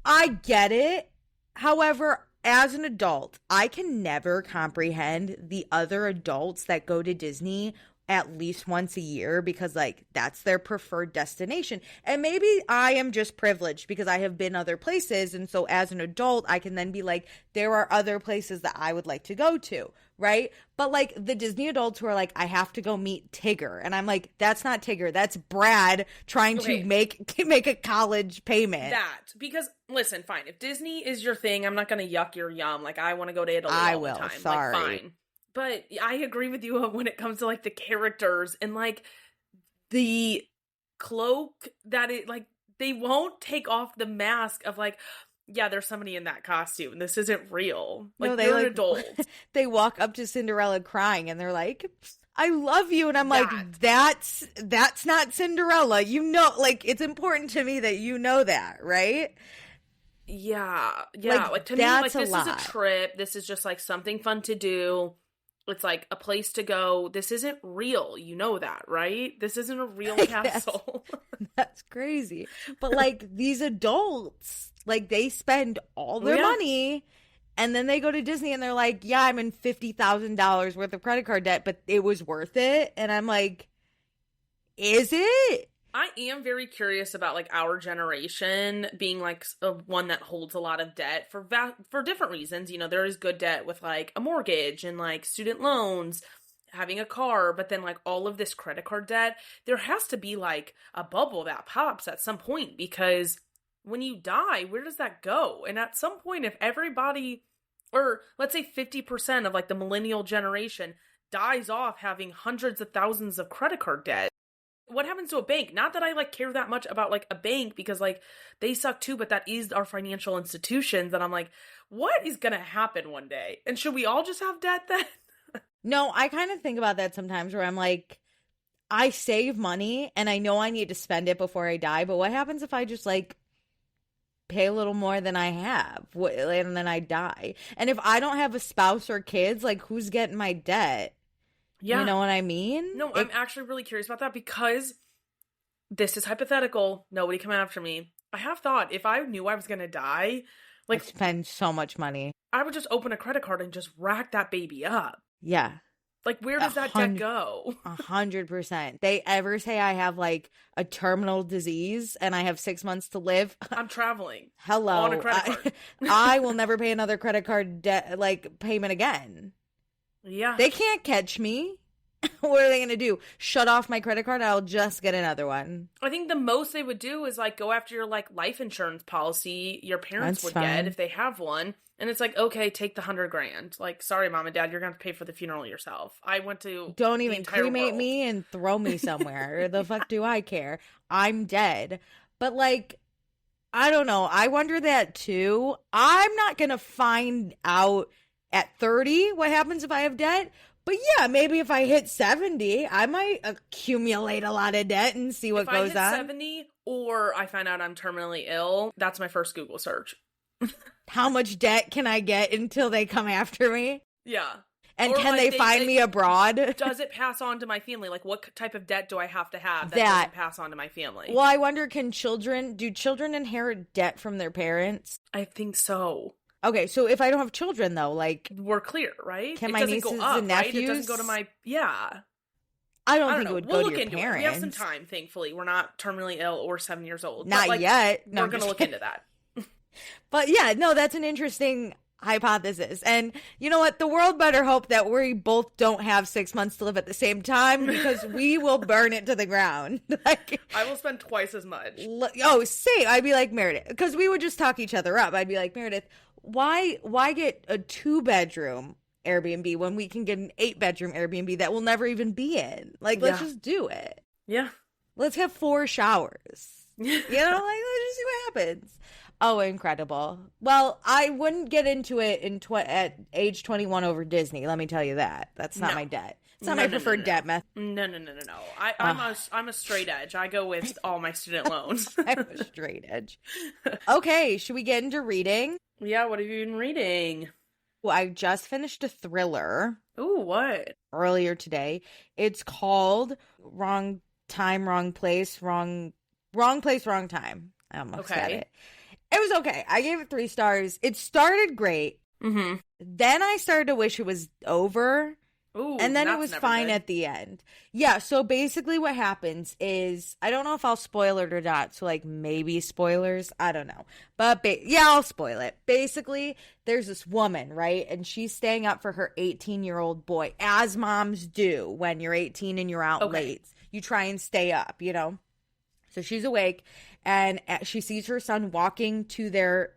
I get it. However, as an adult, I can never comprehend the other adults that go to Disney at least once a year because like that's their preferred destination. And maybe I am just privileged because I have been other places, and so as an adult I can then be like, there are other places that I would like to go to, right? But like the Disney adults who are like, I have to go meet Tigger, and I'm like, that's not Tigger, that's Brad trying to make a college payment. Because listen, fine, if Disney is your thing, I'm not gonna yuck your yum. Like, I want to go to Italy all the time. Sorry. Like, fine. But I agree with you when it comes to, like, the characters and, like, the cloak that it, like, they won't take off the mask of, like, yeah, there's somebody in that costume. This isn't real. Like, no, they're an adult. They walk up to Cinderella crying, and they're like, I love you. And I'm like, that's not Cinderella. You know, like, it's important to me that you know that, right? Yeah. Like to me, like, this is a trip. This is just, like, something fun to do. It's like a place to go. This isn't real. You know that, right? This isn't a real castle. That's crazy. But like these adults, like they spend all their money and then they go to Disney and they're like, yeah, I'm in $50,000 worth of credit card debt, but it was worth it. And I'm like, is it? I am very curious about like our generation being like one that holds a lot of debt for different reasons. You know, there is good debt with like a mortgage and like student loans, having a car, but then like all of this credit card debt, there has to be like a bubble that pops at some point, because when you die, where does that go? And at some point, if everybody, or let's say 50% of like the millennial generation dies off having hundreds of thousands of credit card debt, what happens to a bank? Not that I like care that much about like a bank, because like they suck too, but that is our financial institutions. And I'm like, what is going to happen one day? And should we all just have debt then? No, I kind of think about that sometimes where I'm like, I save money and I know I need to spend it before I die. But what happens if I just like pay a little more than I have and then I die? And if I don't have a spouse or kids, like who's getting my debt? Yeah. You know what I mean? No, I'm actually really curious about that, because this is hypothetical. Nobody come after me. I have thought, if I knew I was going to die, like, I'd spend so much money. I would just open a credit card and just rack that baby up. Yeah. Like, where does that debt go? 100%. They ever say I have like a terminal disease and I have 6 months to live, I'm traveling. Hello. On a credit card. I will never pay another credit card like payment again. Yeah. They can't catch me. What are they going to do? Shut off my credit card? I'll just get another one. I think the most they would do is like go after your like life insurance policy your parents would get if they have one. And it's like, okay, take the $100,000. Like, sorry, mom and dad, you're going to pay for the funeral yourself. I went to Don't even cremate me and throw me somewhere. The fuck do I care? I'm dead. But like, I don't know. I wonder that too. I'm not going to find out at 30 what happens if I have debt. But yeah, maybe if I hit 70, I might accumulate a lot of debt and see what goes on. If I hit 70 or I find out I'm terminally ill, that's my first Google search. How much debt can I get until they come after me? Yeah. And or can like they find me abroad? Does it pass on to my family? Like, what type of debt do I have to have that doesn't pass on to my family? Well, I wonder, do children inherit debt from their parents? I think so. Okay, so if I don't have children, though, like... We're clear, right? Can my nieces and nephews... Right? It doesn't go to my... Yeah. I don't think it would go to your parents. We have some time, thankfully. We're not terminally ill or 7 years old. Not yet. No, we're going to look into that. But yeah, no, that's an interesting hypothesis. And you know what? The world better hope that we both don't have 6 months to live at the same time, because we will burn it to the ground. Like, I will spend twice as much. Same. I'd be like, Meredith, because we would just talk each other up. I'd be like, Meredith, why get a 2-bedroom Airbnb when we can get an 8-bedroom Airbnb that we'll never even be in? Like, let's just do it. Yeah. Let's have 4 showers. You know, like, let's just see what happens. Oh, incredible. Well, I wouldn't get into it at age 21 over Disney. Let me tell you that. That's not my debt. It's not my preferred debt method. No. I'm a straight edge. I go with all my student loans. I'm a straight edge. Okay, should we get into reading? Yeah, what have you been reading? Well, I just finished a thriller. Ooh, what? Earlier today. It's called Wrong Time, Wrong Place, Wrong Place, Wrong Time. I almost said it. It was okay. I gave it 3 stars. It started great. Mm-hmm. Then I started to wish it was over. Ooh, and then it was fine at the end. Yeah, so basically what happens is, I don't know if I'll spoil it or not, so like maybe spoilers, I don't know. But I'll spoil it. Basically, there's this woman, right? And she's staying up for her 18-year-old boy, as moms do when you're 18 and you're out late. You try and stay up, you know? So she's awake, and she sees her son walking to their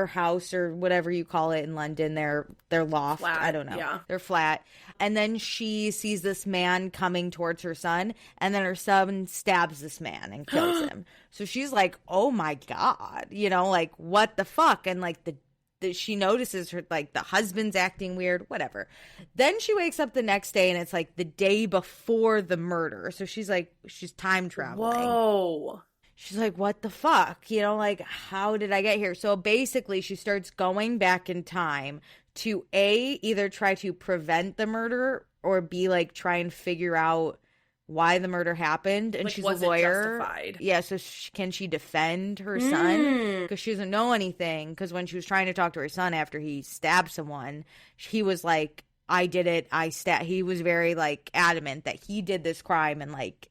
house, or whatever you call it in London, their loft. Flat, I don't know. Yeah. They're flat. And then she sees this man coming towards her son, and then her son stabs this man and kills him. So she's like, oh my God, you know, like, what the fuck? And like she notices her, like, the husband's acting weird, whatever. Then she wakes up the next day, and it's like the day before the murder. So she's like, she's time traveling. Whoa. She's like, what the fuck? You know, like, how did I get here? So basically, she starts going back in time to either try to prevent the murder, or B, like, try and figure out why the murder happened. And like, she's a lawyer. Justified? Yeah, so can she defend her son? Because she doesn't know anything. Because when she was trying to talk to her son after he stabbed someone, he was like, I did it. He was very, like, adamant that he did this crime, and, like,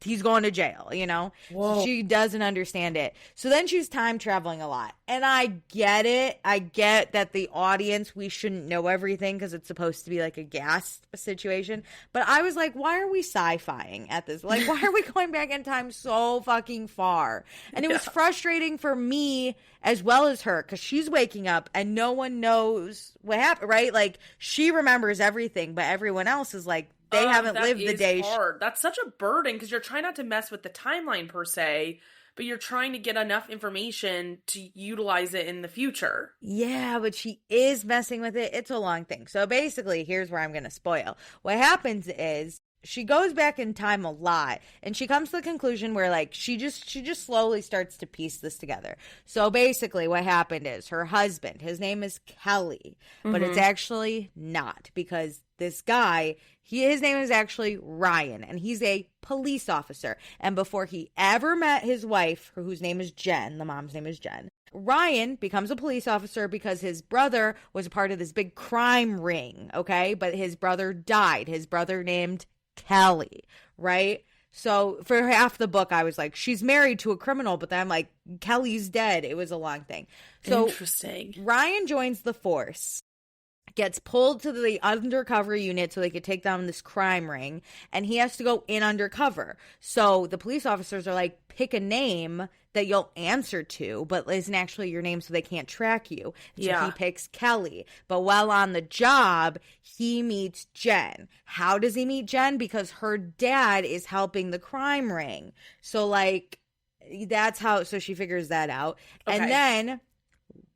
he's going to jail, you know? So she doesn't understand it. So then she's time traveling a lot. And I get it. I get that the audience, we shouldn't know everything because it's supposed to be like a gas situation. But I was like, why are we sci-fiing at this? Like, why are we going back in time so fucking far? And it was frustrating for me as well as her, because she's waking up and no one knows what happened, right? Like, she remembers everything, but everyone else is like, they haven't lived the day. Hard. That's such a burden because you're trying not to mess with the timeline per se, but you're trying to get enough information to utilize it in the future. Yeah, but she is messing with it. It's a long thing. So basically, here's where I'm going to spoil. What happens is she goes back in time a lot, and she comes to the conclusion where, like, she just slowly starts to piece this together. So basically what happened is her husband, his name is Kelly, but it's actually not, because this guy, his name is actually Ryan, and he's a police officer. And before he ever met his wife, whose name is Jen, the mom's name is Jen, Ryan becomes a police officer because his brother was a part of this big crime ring, okay? But his brother died. His brother named Kelly, right? So for half the book, I was like, she's married to a criminal, but then I'm like, Kelly's dead. It was a long thing. So interesting. Ryan joins the force, gets pulled to the undercover unit so they could take down this crime ring, and he has to go in undercover. So the police officers are like, pick a name that you'll answer to, but isn't actually your name, so they can't track you. So he picks Kelly. But while on the job, he meets Jen. How does he meet Jen? Because her dad is helping the crime ring. So, like, that's how, so she figures that out. Okay. And then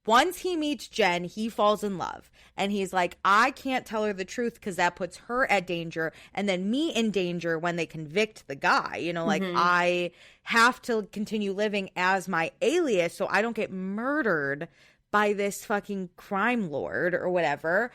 once he meets Jen, he falls in love. And he's like, I can't tell her the truth because that puts her at danger and then me in danger when they convict the guy. You know, like, I have to continue living as my alias so I don't get murdered by this fucking crime lord or whatever.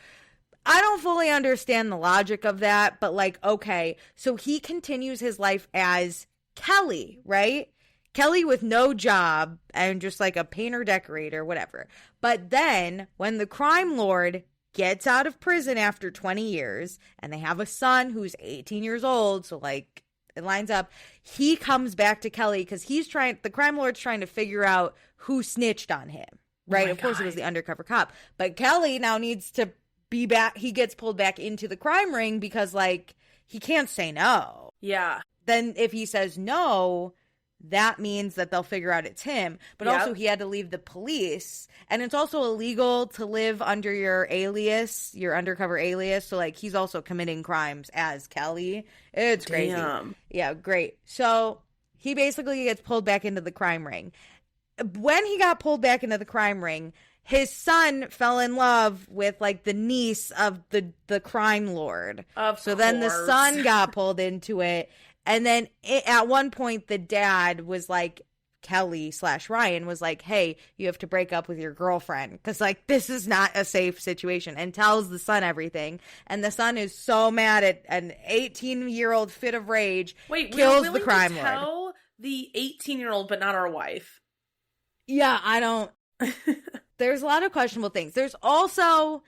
I don't fully understand the logic of that, but, like, okay. So he continues his life as Kelly, right? Kelly with no job and just like a painter decorator, whatever. But then when the crime lord gets out of prison after 20 years and they have a son who's 18 years old, so, like, it lines up, he comes back to Kelly because the crime lord's trying to figure out who snitched on him, right? Of course, it was the undercover cop. But Kelly now needs to be back. He gets pulled back into the crime ring because, like, he can't say no. Yeah. Then if he says no, that means that they'll figure out it's him. But also he had to leave the police. And it's also illegal to live under your alias, your undercover alias. So, like, he's also committing crimes as Kelly. It's crazy. Damn. Yeah, great. So he basically gets pulled back into the crime ring. When he got pulled back into the crime ring, his son fell in love with, like, the niece of the crime lord. So then the son got pulled into it. And then at one point, the dad was like, Kelly/Ryan was like, hey, you have to break up with your girlfriend because, like, this is not a safe situation, and tells the son everything. And the son is so mad at an 18-year-old fit of rage. Wait, kills the crime lord. Tell the 18-year-old, but not our wife. Yeah, I don't. There's a lot of questionable things. There's also,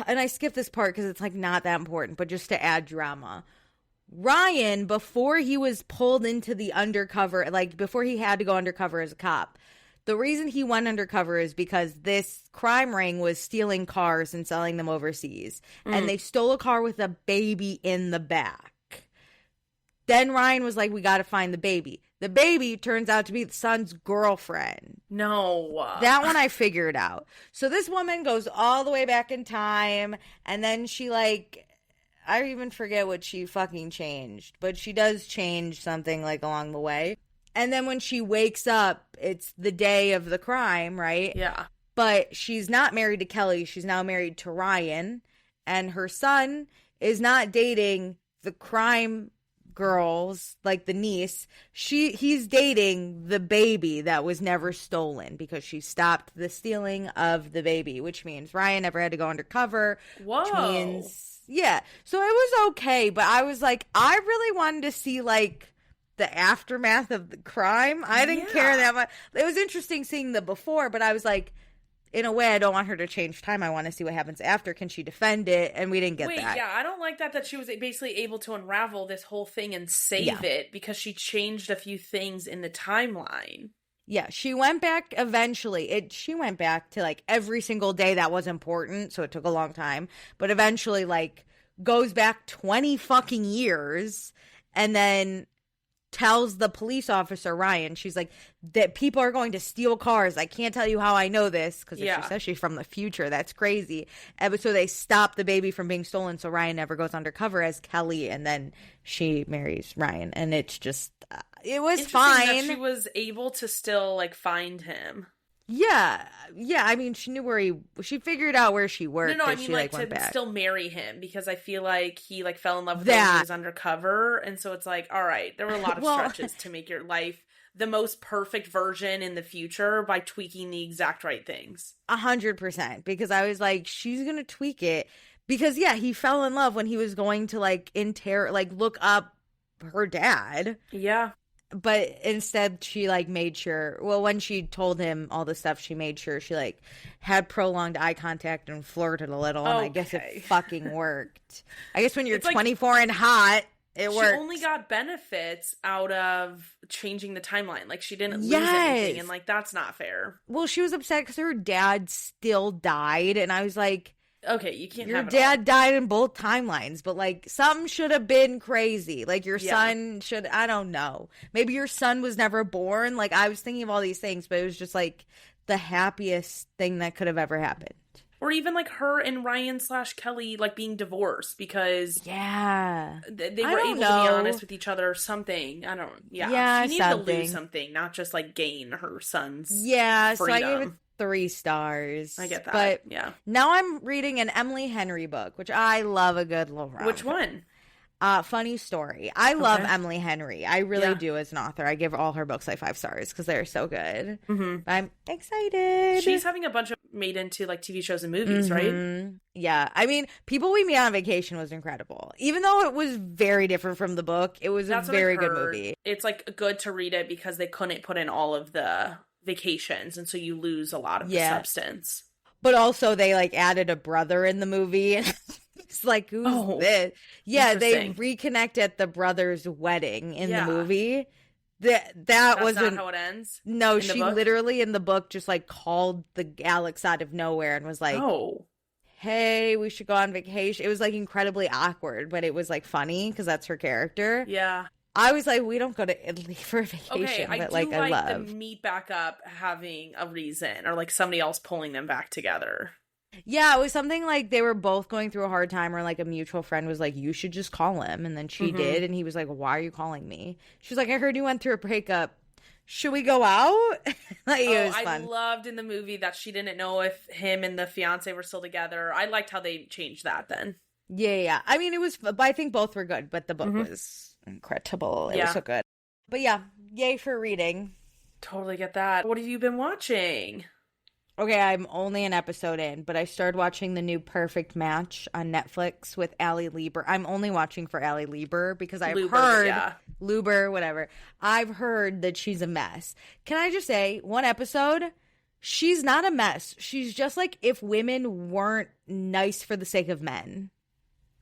and I skipped this part because it's, like, not that important, but just to add drama. Ryan, before he was pulled into the undercover, like, before he had to go undercover as a cop, the reason he went undercover is because this crime ring was stealing cars and selling them overseas. And they stole a car with a baby in the back. Then Ryan was like, we got to find the baby. The baby turns out to be the son's girlfriend. No. That one I figured out. So this woman goes all the way back in time, and then she, like, I even forget what she fucking changed, but she does change something, like, along the way. And then when she wakes up, it's the day of the crime, right? Yeah. But she's not married to Kelly. She's now married to Ryan. And her son is not dating the crime girls, like the niece. He's dating the baby that was never stolen because she stopped the stealing of the baby, which means Ryan never had to go undercover. Whoa. Which means... Yeah, so it was okay, but I was like, I really wanted to see, like, the aftermath of the crime. I didn't care that much. It was interesting seeing the before, but I was like, in a way, I don't want her to change time. I want to see what happens after. Can she defend it? And we didn't get that. Yeah, I don't like that she was basically able to unravel this whole thing and save it because she changed a few things in the timeline. Yeah, she went back eventually. She went back to, like, every single day that was important, so it took a long time. But eventually, like, goes back 20 fucking years and then tells the police officer, Ryan, she's like, that people are going to steal cars. I can't tell you how I know this, because she says she's from the future. That's crazy. So they stop the baby from being stolen, so Ryan never goes undercover as Kelly, and then she marries Ryan. And it's just, it was fine. That she was able to still, like, find him. Yeah. I mean, she knew where she figured out where she worked. No, I mean, she, like went to back. still marry him, because I feel like he, like, fell in love with her when he was undercover. And so it's like, all right, there were a lot of stretches to make your life the most perfect version in the future by tweaking the exact right things. 100%. Because I was like, she's going to tweak it. Because, yeah, he fell in love when he was going to, like, look up her dad. Yeah. But instead, she, like, made sure, well, when she told him all the stuff, she made sure she, like, had prolonged eye contact and flirted a little, and I guess it fucking worked. I guess when you're 24 and hot, it works. She only got benefits out of changing the timeline. Like, she didn't lose anything, and, like, that's not fair. Well, she was upset because her dad still died, and I was like, okay, you can't have it your dad died in both timelines, but, like, something should have been crazy. Like, your son should, I don't know. Maybe your son was never born. Like, I was thinking of all these things, but it was just, like, the happiest thing that could have ever happened. Or even, like, her and Ryan/Kelly, like, being divorced because... Yeah. They were able to be honest with each other or something. I don't... Yeah, she needed to lose something, not just, like, gain her son's freedom. So I gave it 3 stars. I get that, but now I'm reading an Emily Henry book, which I love a good little rom-com. Which one? Funny Story. I love Emily Henry. I really do as an author. I give all her books like 5 stars because they're so good. Mm-hmm. I'm excited. She's having a bunch of made into like TV shows and movies, right? Yeah. I mean, People We Meet on Vacation was incredible. Even though it was very different from the book, it was a very good movie. It's like good to read it because they couldn't put in all of the vacations, and so you lose a lot of the substance. But also they like added a brother in the movie, and it's like, who's this? Yeah, they reconnect at the brother's wedding in the movie. That wasn't how it ends. No, she literally in the book just like called the Alex out of nowhere and was like, hey, we should go on vacation. It was like incredibly awkward, but it was like funny because that's her character. Yeah. I was like, we don't go to Italy for a vacation, but like I love the meet back up having a reason or like somebody else pulling them back together. Yeah, it was something like they were both going through a hard time, or like a mutual friend was like, you should just call him. And then she did, and he was like, why are you calling me? She's like, I heard you went through a breakup. Should we go out? Like, it was fun. I loved in the movie that she didn't know if him and the fiance were still together. I liked how they changed that then. Yeah. I mean, it was, but I think both were good, but the book was incredible. It was so good. But yeah, yay for reading. Totally get that. What have you been watching? Okay, I'm only an episode in, but I started watching the new Perfect Match on Netflix with Allie Lieber. I'm only watching for Allie Lieber because I've heard Luber, whatever. I've heard that she's a mess. Can I just say, one episode, she's not a mess. She's just like if women weren't nice for the sake of men.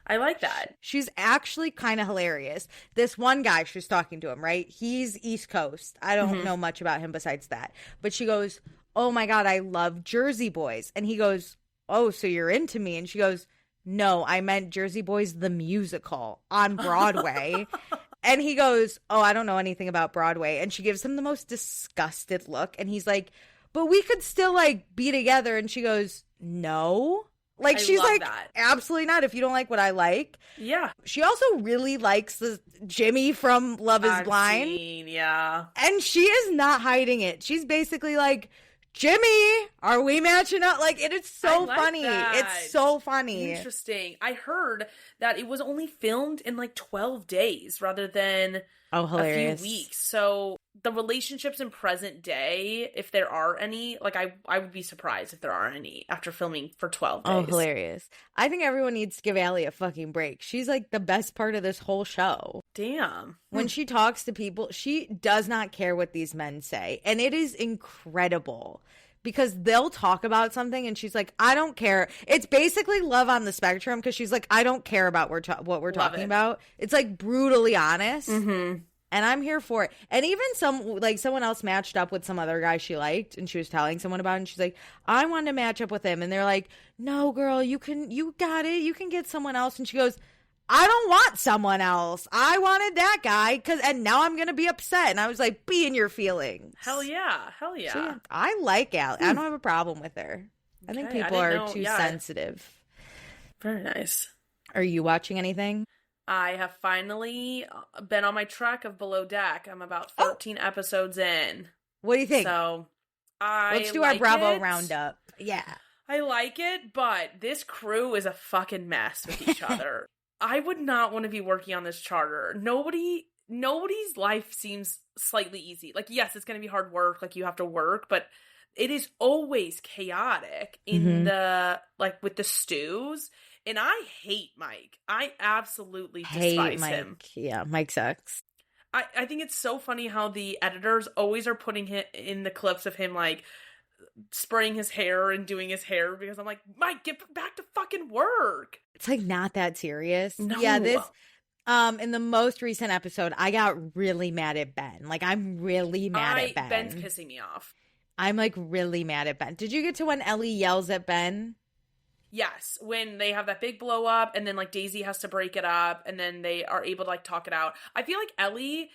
I like that. She's actually kind of hilarious. This one guy, she's talking to him, right? He's East Coast. I don't know much about him besides that. But she goes, oh my God, I love Jersey Boys. And he goes, oh, so you're into me? And she goes, no, I meant Jersey Boys the musical on Broadway. And he goes, oh, I don't know anything about Broadway. And she gives him the most disgusted look. And he's like, but we could still like be together. And she goes, no. Like, she's like, absolutely not if you don't like what I like. Yeah. She also really likes the Jimmy from Love is Blind. Yeah. And she is not hiding it. She's basically like, Jimmy, are we matching up? Like, it is so funny. It's so funny. Interesting. I heard that it was only filmed in like 12 days rather than hilarious. A few weeks. So the relationships in present day, if there are any, like I would be surprised if there are any after filming for 12 days. Oh, hilarious. I think everyone needs to give Allie a fucking break. She's like the best part of this whole show. Damn. When she talks to people, she does not care what these men say. And it is incredible. Because they'll talk about something and she's like, I don't care. It's basically Love on the Spectrum because she's like, I don't care about what we're talking about. It's like brutally honest. And I'm here for it. And even someone else matched up with some other guy she liked and she was telling someone about it. And she's like, I want to match up with him. And they're like, no, girl, you got it. You can get someone else. And she goes, I don't want someone else. I wanted that guy and now I'm going to be upset. And I was like, be in your feelings. Hell yeah. Hell yeah. So, yeah, I like Allie. I don't have a problem with her. I think people are too sensitive. Very nice. Are you watching anything? I have finally been on my track of Below Deck. I'm about 13 episodes in. What do you think? So let's do our Bravo roundup. Yeah. I like it, but this crew is a fucking mess with each other. I would not want to be working on this charter. Nobody's life seems slightly easy. Like, yes, it's going to be hard work. Like, you have to work, but it is always chaotic in with the stews. And I hate Mike. I absolutely despise him. Yeah, Mike sucks. I think it's so funny how the editors always are putting him in the clips of him, like, spraying his hair and doing his hair, because I'm like, Mike, get back to fucking work. It's like not that serious. No. Yeah, this in the most recent episode, I got really mad at Ben. Like, I'm really mad at Ben. Ben's pissing me off. I'm like really mad at Ben. Did you get to when Ellie yells at Ben? Yes, when they have that big blow up and then like Daisy has to break it up and then they are able to like talk it out. I feel like Ellie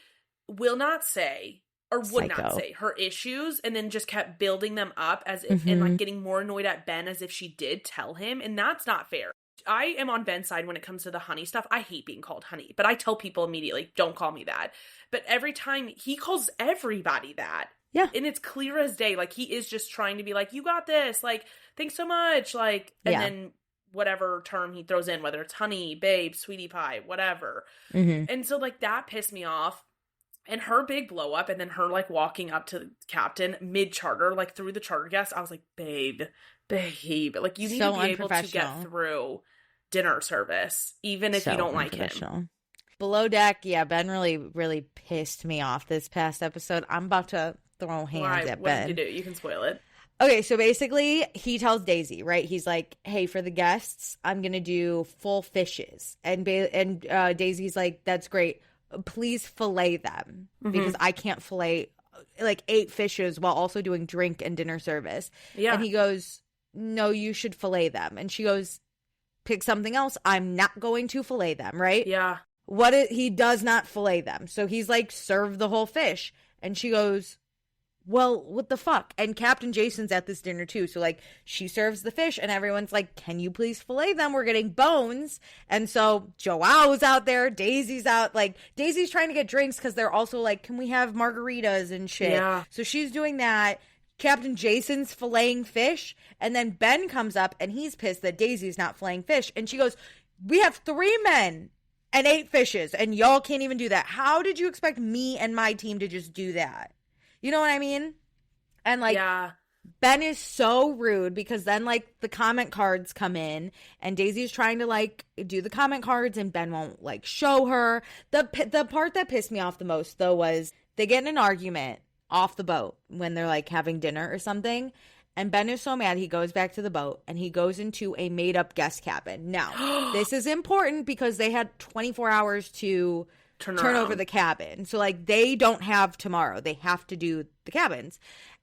will not say or would not say her issues and then just kept building them up as if and like getting more annoyed at Ben as if she did tell him, and that's not fair. I am on Ben's side when it comes to the honey stuff. I hate being called honey, but I tell people immediately, don't call me that. But every time he calls everybody that. Yeah. And it's clear as day. Like, he is just trying to be like, you got this. Like, thanks so much. Like, and then whatever term he throws in, whether it's honey, babe, sweetie pie, whatever. And so, like, that pissed me off. And her big blow up and then her, like, walking up to the captain mid-charter, like, through the charter guest, I was like, babe. Like, you need to be able to get through dinner service, even if you don't like him. Below Deck, yeah, Ben really, really pissed me off this past episode. I'm about to throw hands at Ben. What did you do? You can spoil it. Okay, so basically, he tells Daisy, right? He's like, hey, for the guests, I'm going to do full fishes. And Daisy's like, that's great. Please fillet them because I can't fillet like 8 fishes while also doing drink and dinner service. Yeah. And he goes, no, you should fillet them. And she goes, pick something else. I'm not going to fillet them, right? Yeah. He does not fillet them. So he's like, serve the whole fish. And she goes, well, what the fuck? And Captain Jason's at this dinner too. So like, she serves the fish and everyone's like, can you please fillet them? We're getting bones. And so Joao's out there. Daisy's out. Like, Daisy's trying to get drinks because they're also like, can we have margaritas and shit? Yeah. So she's doing that. Captain Jason's filleting fish. And then Ben comes up and he's pissed that Daisy's not filleting fish. And she goes, we have 3 men and 8 fishes and y'all can't even do that. How did you expect me and my team to just do that? You know what I mean? And like, Ben is so rude because then like the comment cards come in and Daisy's trying to like do the comment cards and Ben won't like show her. The part that pissed me off the most though was they get in an argument off the boat when they're like having dinner or something. And Ben is so mad, he goes back to the boat and he goes into a made up guest cabin. Now, this is important because they had 24 hours to turn over the cabin. So like they don't have tomorrow. They have to do the cabins.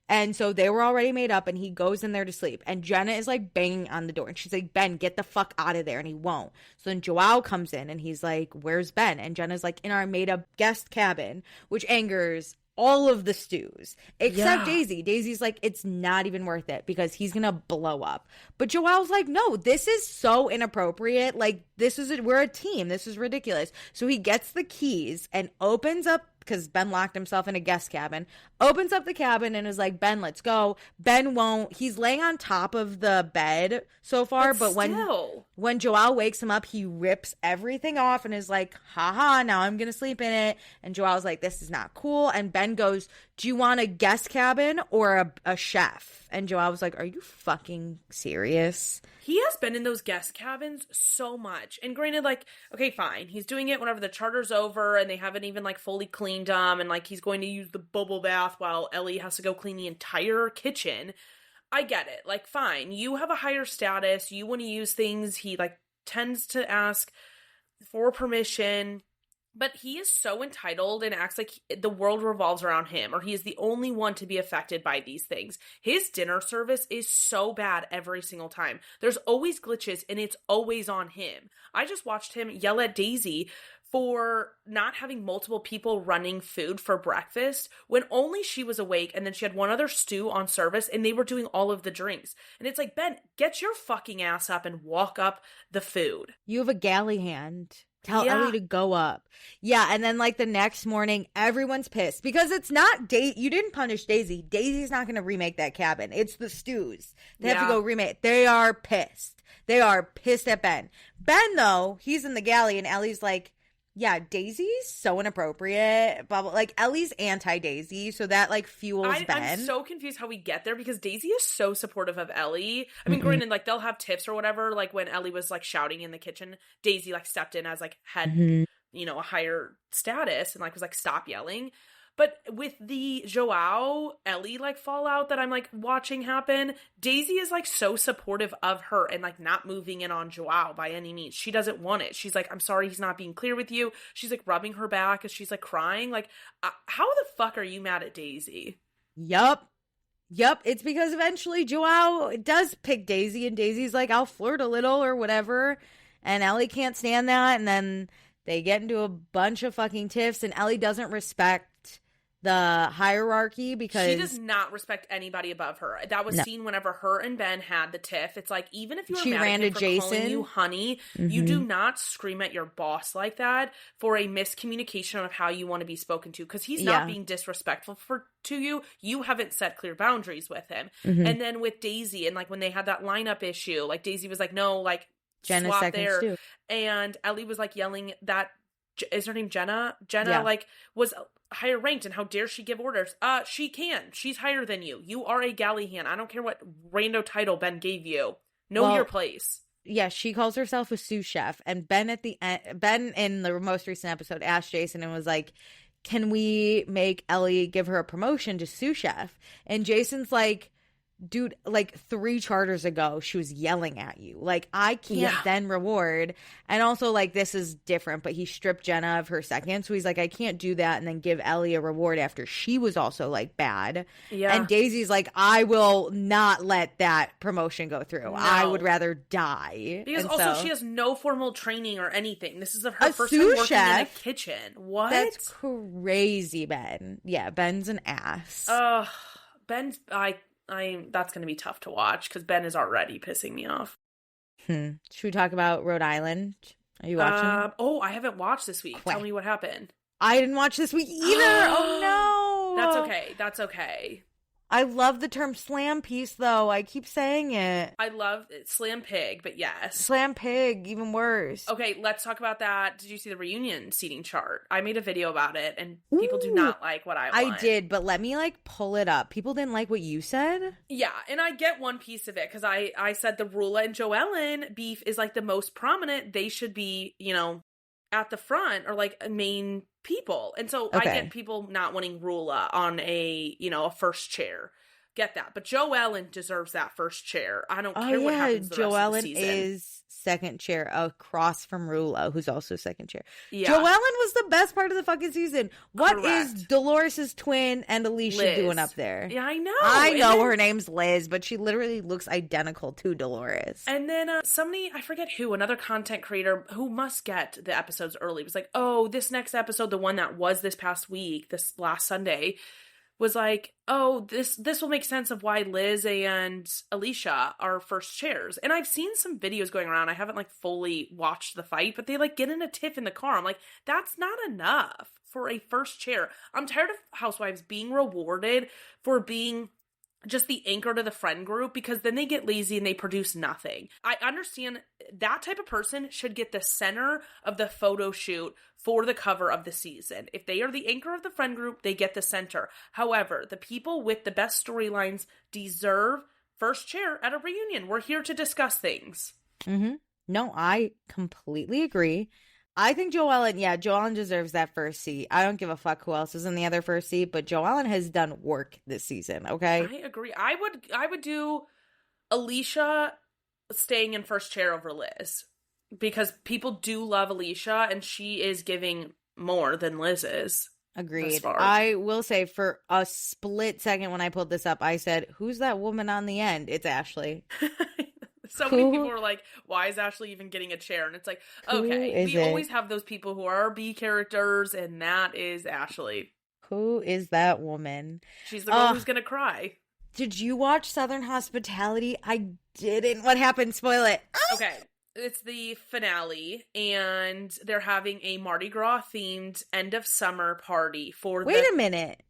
And so they were already made up and he goes in there to sleep. And Jenna is like banging on the door. And she's like, Ben, get the fuck out of there. And he won't. So then Joao comes in and he's like, where's Ben? And Jenna's like, in our made up guest cabin, which angers all of the stews except Daisy. Daisy's like, it's not even worth it because he's gonna blow up. But Joelle's like, no, this is so inappropriate. Like, we're a team. This is ridiculous. So he gets the keys and opens up, because Ben locked himself in a guest cabin, opens up the cabin and is like, Ben, let's go. Ben won't. He's laying on top of the bed so far, but when Joelle wakes him up, he rips everything off and is like, haha, now I'm gonna sleep in it. And Joelle's like, this is not cool. And Ben goes, do you want a guest cabin or a chef? And Joelle was like, are you fucking serious? He has been in those guest cabins so much. And granted, like, okay, fine. He's doing it whenever the charter's over and they haven't even, like, fully cleaned him. And, like, he's going to use the bubble bath while Ellie has to go clean the entire kitchen. I get it. Like, fine. You have a higher status. You want to use things. He, like, tends to ask for permission. But he is so entitled and acts like the world revolves around him, or he is the only one to be affected by these things. His dinner service is so bad every single time. There's always glitches, and it's always on him. I just watched him yell at Daisy for not having multiple people running food for breakfast when only she was awake, and then she had one other stew on service, and they were doing all of the drinks. And it's like, Ben, get your fucking ass up and walk up the food. You have a galley hand. Tell Ellie to go up. Yeah, and then like the next morning, everyone's pissed because it's not you didn't punish Daisy. Daisy's not going to remake that cabin. It's the stews. They have to go remake. They are pissed. They are pissed at Ben. Ben, though, he's in the galley, and Ellie's like, yeah, Daisy's so inappropriate. Blah, blah. Like, Ellie's anti-Daisy, so that, like, fuels Ben. I'm so confused how we get there, because Daisy is so supportive of Ellie. I mean, granted, like, they'll have tips or whatever. Like, when Ellie was, like, shouting in the kitchen, Daisy, like, stepped in as, like, had, you know, a higher status and, like, was like, stop yelling. But with the Joao Ellie like fallout that I'm like watching happen, Daisy is like so supportive of her and like not moving in on Joao by any means. She doesn't want it. She's like, I'm sorry he's not being clear with you. She's like rubbing her back as she's like crying. Like, how the fuck are you mad at Daisy? Yup. It's because eventually Joao does pick Daisy, and Daisy's like, I'll flirt a little or whatever. And Ellie can't stand that. And then they get into a bunch of fucking tiffs, and Ellie doesn't respect the hierarchy because she does not respect anybody above her. That was seen whenever her and Ben had the tiff. It's like, even if you were mad at him for calling you honey, you do not scream at your boss like that for a miscommunication of how you want to be spoken to, because he's not being disrespectful to you. You haven't set clear boundaries with him. And then with Daisy, and like when they had that lineup issue, like Daisy was like, no, like Jenna's swap there. Stew. And Ellie was like yelling that, is her name Jenna? Jenna like was higher ranked, and how dare she give orders? She can. She's higher than you. You are a galley hand. I don't care what rando title Ben gave you. Know your place. Yeah, she calls herself a sous chef, and Ben at the end, Ben in the most recent episode asked Jason and was like, can we make Ellie give her a promotion to sous chef? And Jason's like, dude, like 3 charters ago, she was yelling at you. Like, I can't then reward. And also, like, this is different, but he stripped Jenna of her second. So he's like, I can't do that and then give Ellie a reward after she was also, like, bad. Yeah. And Daisy's like, I will not let that promotion go through. No. I would rather die. Because also, she has no formal training or anything. This is her first time working in a kitchen. What? That's crazy, Ben. Yeah, Ben's an ass. Ben's... that's going to be tough to watch because Ben is already pissing me off. Should we talk about Rhode Island? Are you watching? I haven't watched this week. Tell me what happened. I didn't watch this week either. Oh, no. That's okay. I love the term slam piece, though. I keep saying it. I love it. Slam pig, but yes. Slam pig, even worse. Okay, let's talk about that. Did you see the reunion seating chart? I made a video about it, and people do not like what I want. I did, but let me, like, pull it up. People didn't like what you said? Yeah, and I get one piece of it, because I said the Rula and Joellen beef is, like, the most prominent. They should be, you know, at the front, or, like, main people. And so I get people not wanting Rula on a, you know, a first chair. Get that. But Joellen deserves that first chair. I don't care what happens the rest of the season. Joellen is second chair across from Rula, who's also second chair. Yeah. Joellen was the best part of the fucking season. What Correct. is Dolores' twin and Alicia Liz. doing up there? Yeah, I know. I know her name's Liz, but she literally looks identical to Dolores. And then somebody, I forget who, another content creator who must get the episodes early was like, oh, this next episode, the one that was this past week, this last Sunday, was like, oh, this will make sense of why Liz and Alicia are first chairs. And I've seen some videos going around. I haven't like fully watched the fight, but they like get in a tiff in the car. I'm like, that's not enough for a first chair. I'm tired of housewives being rewarded for being just the anchor to the friend group, because then they get lazy and they produce nothing. I understand that type of person should get the center of the photo shoot for the cover of the season. If they are the anchor of the friend group, they get the center. However, the people with the best storylines deserve first chair at a reunion. We're here to discuss things. No, I completely agree. I think Joellen deserves that first seat. I don't give a fuck who else is in the other first seat, but Joellen has done work this season, okay? I agree. I would do Alicia staying in first chair over Liz, because people do love Alicia, and she is giving more than Liz's. Agreed. I will say for a split second when I pulled this up, I said, who's that woman on the end? It's Ashley. So many people were like, why is Ashley even getting a chair? And it's like, okay, we always have those people who are B characters, and that is Ashley. Who is that woman? She's the girl who's going to cry. Did you watch Southern Hospitality? I didn't. What happened? Spoil it. Okay. It's the finale, and they're having a Mardi Gras themed end of summer party for Wait a minute.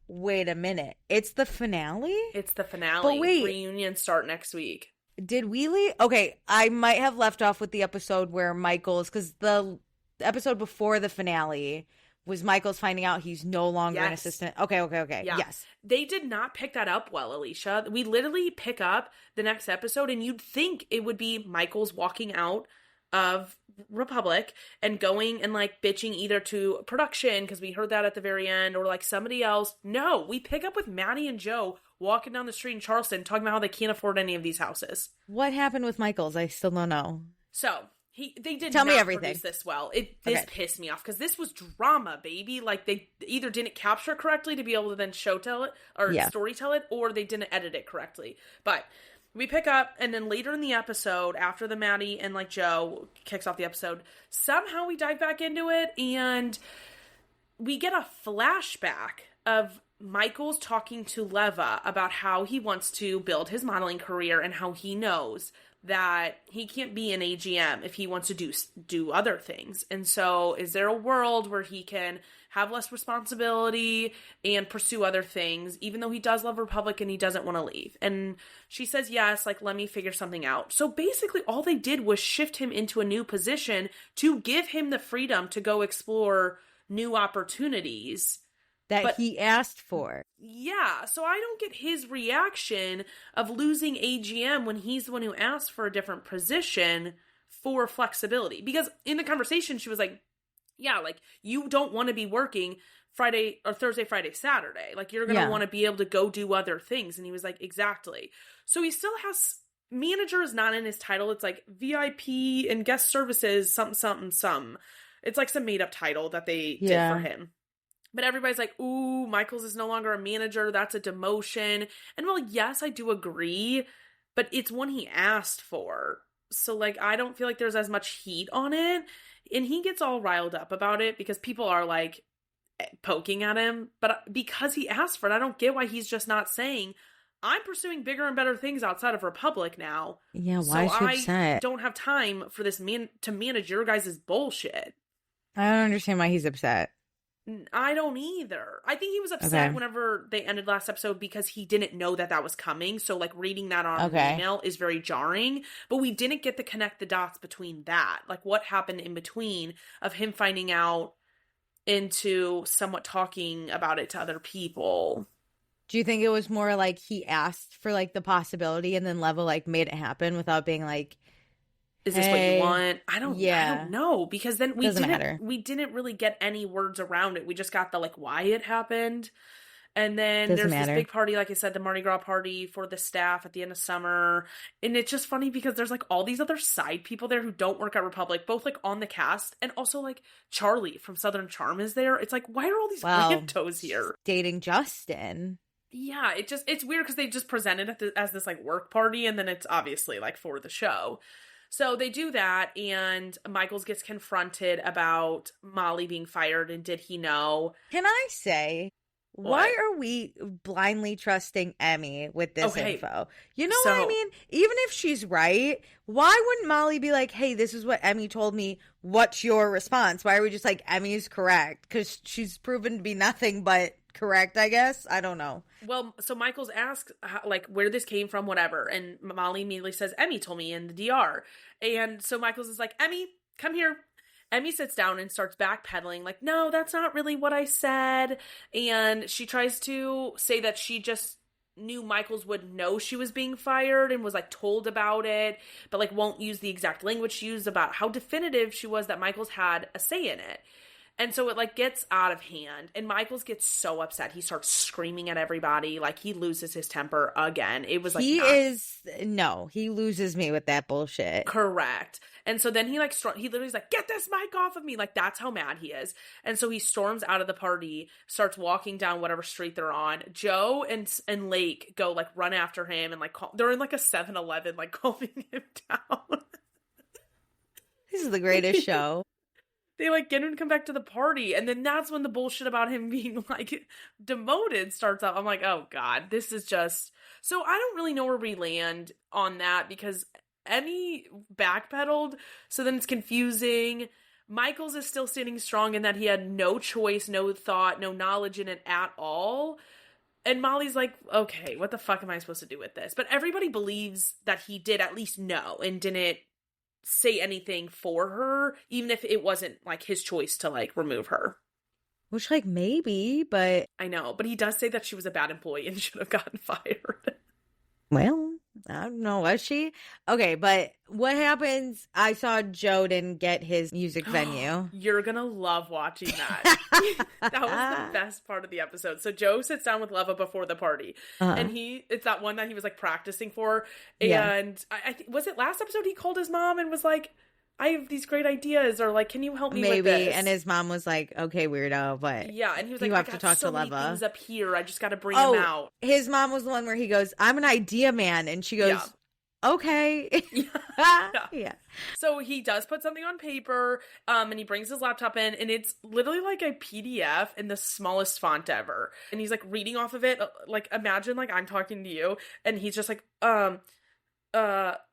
Wait a minute. It's the finale? It's the finale. But wait. Reunions start next week. Did we leave? Okay, I might have left off with the episode where Michael's, because the episode before the finale was Michael's finding out he's no longer an assistant. Okay. Yeah. Yes. They did not pick that up well, Alicia. We literally pick up the next episode, and you'd think it would be Michael's walking out of Republic and going and like bitching either to production, because we heard that at the very end, or like somebody else. No, we pick up with Maddie and Joe walking down the street in Charleston talking about how they can't afford any of these houses. What happened with Michael's? I still don't know. So they did Tell not me everything. produce this well. This pissed me off, because this was drama, baby. Like, they either didn't capture correctly to be able to then show tell it or story tell it, or they didn't edit it correctly. But we pick up, and then later in the episode, after the Maddie and like Joe kicks off the episode, somehow we dive back into it, and we get a flashback of Michael's talking to Leva about how he wants to build his modeling career and how he knows that he can't be an AGM if he wants to do other things. And so is there a world where he can have less responsibility and pursue other things, even though he does love Republic and he doesn't want to leave? And she says, yes, like, let me figure something out. So basically all they did was shift him into a new position to give him the freedom to go explore new opportunities that he asked for. Yeah, so I don't get his reaction of losing AGM when he's the one who asked for a different position for flexibility. Because in the conversation, she was like, yeah, like, you don't want to be working Friday or Thursday, Friday, Saturday. Like, you're going to want to be able to go do other things. And he was like, exactly. So he still has, manager is not in his title. It's like VIP and guest services, something. It's like some made up title that they did for him. But everybody's like, ooh, Michaels is no longer a manager. That's a demotion. And well, yes, I do agree, but it's one he asked for. So, like, I don't feel like there's as much heat on it. And he gets all riled up about it because people are, like, poking at him. But because he asked for it, I don't get why he's just not saying, I'm pursuing bigger and better things outside of Republic now. Yeah, why is he upset? I don't have time for this to manage your guys' bullshit. I don't understand why he's upset. I don't either. I think he was upset whenever they ended last episode because he didn't know that was coming. So, like, reading that on email is very jarring. But we didn't get to connect the dots between that. Like, what happened in between of him finding out into somewhat talking about it to other people. Do you think it was more like he asked for, like, the possibility and then Leva, like, made it happen without being like, is this what you want? I don't know, because then we didn't really get any words around it. We just got the, like, why it happened. And then there's this big party, like I said, the Mardi Gras party for the staff at the end of summer. And it's just funny because there's, like, all these other side people there who don't work at Republic, both, like, on the cast. And also, like, Charlie from Southern Charm is there. It's like, why are all these randos here? Dating Justin. Yeah, it's weird because they just presented it as this, like, work party. And then it's obviously, like, for the show. So they do that, and Michaels gets confronted about Molly being fired, and did he know? Can I say, why are we blindly trusting Emmy with this info? You know what I mean? Even if she's right, why wouldn't Molly be like, hey, this is what Emmy told me. What's your response? Why are we just like, Emmy's correct? Because she's proven to be nothing but correct, I guess. I don't know. Well, so Michaels asks, like, where this came from, whatever. And Molly immediately says, Emmy told me in the DR. And so Michaels is like, Emmy, come here. Emmy sits down and starts backpedaling, like, no, that's not really what I said. And she tries to say that she just knew Michaels would know she was being fired and was, like, told about it, but, like, won't use the exact language she used about how definitive she was that Michaels had a say in it. And so it, like, gets out of hand. And Michaels gets so upset. He starts screaming at everybody. Like, he loses his temper again. It was like... He loses me with that bullshit. Correct. And so then he, like, he literally is like, get this mic off of me. Like, that's how mad he is. And so he storms out of the party, starts walking down whatever street they're on. Joe and Lake go, like, run after him and, like, they're in, like, a 7-Eleven, like, calming him down. This is the greatest show. They, like, get him to come back to the party. And then that's when the bullshit about him being, like, demoted starts up. I'm like, oh, God, this is just... So I don't really know where we land on that because Emmy backpedaled. So then it's confusing. Michaels is still standing strong in that he had no choice, no thought, no knowledge in it at all. And Molly's like, okay, what the fuck am I supposed to do with this? But everybody believes that he did at least know and didn't say anything for her, even if it wasn't, like, his choice to, like, remove her. Which, like, maybe, but... I know, but he does say that she was a bad employee and should have gotten fired. Well, I don't know, was she? Okay, but what happens? I saw Joe didn't get his music venue. You're gonna love watching that. That was the best part of the episode. So Joe sits down with Leva before the party, and it's that one that he was, like, practicing for. And I think, was it last episode he called his mom and was like, I have these great ideas, or, like, can you help me with this? And his mom was like, okay, weirdo, but yeah, and he was like, you have I to got talk so to many Leva. things up here, I just got to bring them out. His mom was the one where he goes, I'm an idea man, and she goes, okay. Yeah. So he does put something on paper, and he brings his laptop in, and it's literally like a PDF in the smallest font ever. And he's, like, reading off of it. Like, imagine, like, I'm talking to you, and he's just like,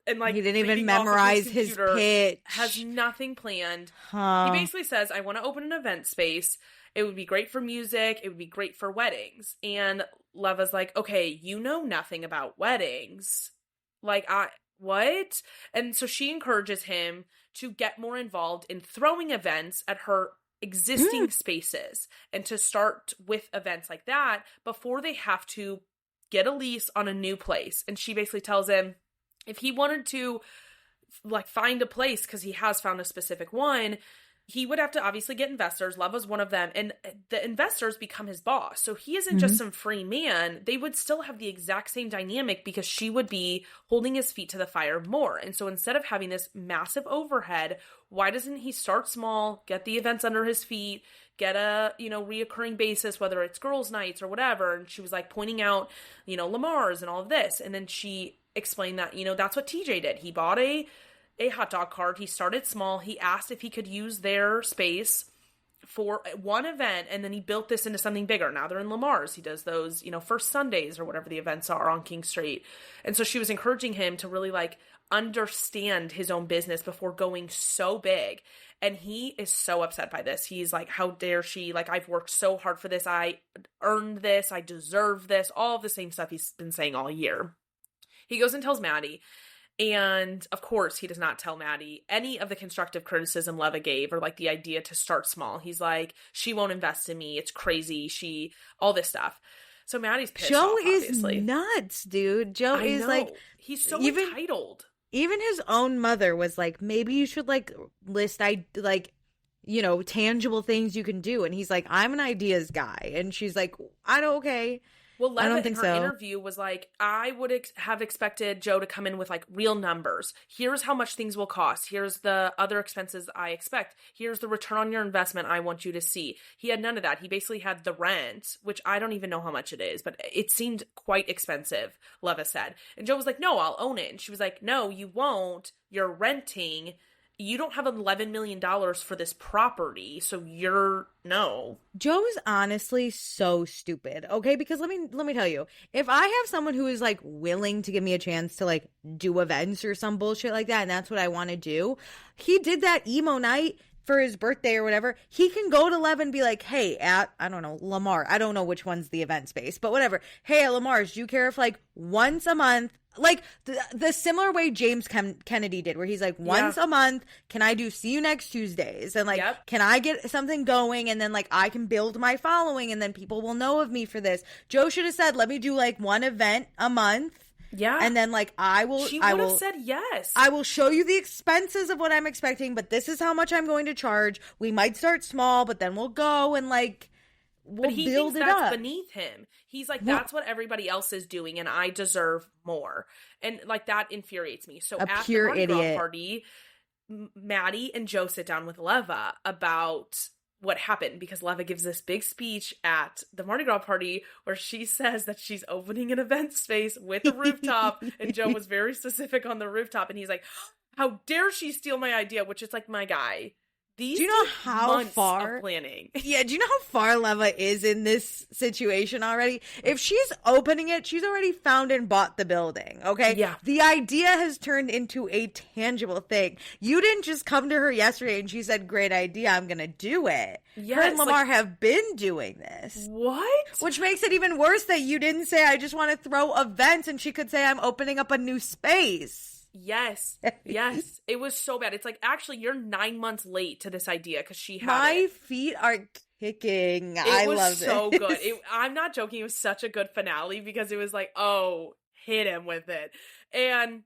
and, like, he didn't even memorize his pitch. Has nothing planned. Huh. He basically says, I want to open an event space. It would be great for music. It would be great for weddings. And Leva's like, okay, you know nothing about weddings. Like, what? And so she encourages him to get more involved in throwing events at her existing spaces and to start with events like that before they have to get a lease on a new place. And she basically tells him if he wanted to, like, find a place, because he has found a specific one, he would have to obviously get investors. Leva's one of them. And the investors become his boss. So he isn't just some free man. They would still have the exact same dynamic because she would be holding his feet to the fire more. And so instead of having this massive overhead, why doesn't he start small, get the events under his feet, get a, reoccurring basis, whether it's girls' nights or whatever. And she was, like, pointing out, Lamar's and all of this. And then she explained that, that's what TJ did. He bought a hot dog cart. He started small. He asked if he could use their space for one event, and then he built this into something bigger. Now they're in Lamar's. He does those, First Sundays or whatever the events are on King Street. And so she was encouraging him to really, like, understand his own business before going so big. And he is so upset by this. He's like, how dare she? Like, I've worked so hard for this. I earned this. I deserve this. All of the same stuff he's been saying all year. He goes and tells Maddie. And, of course, he does not tell Maddie any of the constructive criticism Leva gave or, like, the idea to start small. He's like, she won't invest in me. It's crazy. All this stuff. So Maddie's pissed off, obviously. Is nuts, dude. Joe is, like... He's so entitled. Even his own mother was like, maybe you should, like, list, tangible things you can do. And he's like, I'm an ideas guy. And she's like, okay. Well, Leva in her interview was like, I would have expected Joe to come in with, like, real numbers. Here's how much things will cost. Here's the other expenses I expect. Here's the return on your investment I want you to see. He had none of that. He basically had the rent, which I don't even know how much it is, but it seemed quite expensive, Leva said. And Joe was like, no, I'll own it. And she was like, no, you won't. You're renting. You don't have $11 million for this property, so no. Joe's honestly so stupid, okay? Because let me tell you, if I have someone who is, like, willing to give me a chance to, like, do events or some bullshit like that, and that's what I want to do, he did that emo night for his birthday or whatever. He can go to Lev and be like, hey, at, I don't know, Lamar. I don't know which one's the event space, but whatever. Hey, at Lamar's, do you care if, like, once a month, like the similar way James Kennedy did, where he's like, once a month, can I do see you next Tuesdays? And, like, can I get something going? And then, like, I can build my following and then people will know of me for this. Joe should have said, let me do, like, one event a month. Yeah. And then like She would have said yes. I will show you the expenses of what I'm expecting, but this is how much I'm going to charge. We might start small, but then we'll go and like we'll but he build thinks it that's up. beneath him. He's like, that's what everybody else is doing, and I deserve more. And like that infuriates me. So A at pure the Mardi Gras idiot. party, Maddie and Joe sit down with Leva about what happened, because Leva gives this big speech at the Mardi Gras party where she says that she's opening an event space with a rooftop, and Joe was very specific on the rooftop, and he's like, how dare she steal my idea, which is like, my guy, these do you know how far of planning. Yeah, do you know how far Leva is in this situation already? If she's opening it, she's already found and bought the building, okay? Yeah. The idea has turned into a tangible thing. You didn't just come to her yesterday and she said, great idea, I'm going to do it. Yes, her and Lamar have been doing this. What? Which makes it even worse that you didn't say, I just want to throw events, and she could say, I'm opening up a new space. Yes. Yes. It was so bad. It's like, actually, you're 9 months late to this idea because she had My it. feet are kicking. It was love so this. good. I'm not joking. It was such a good finale because it was like, oh, hit him with it. And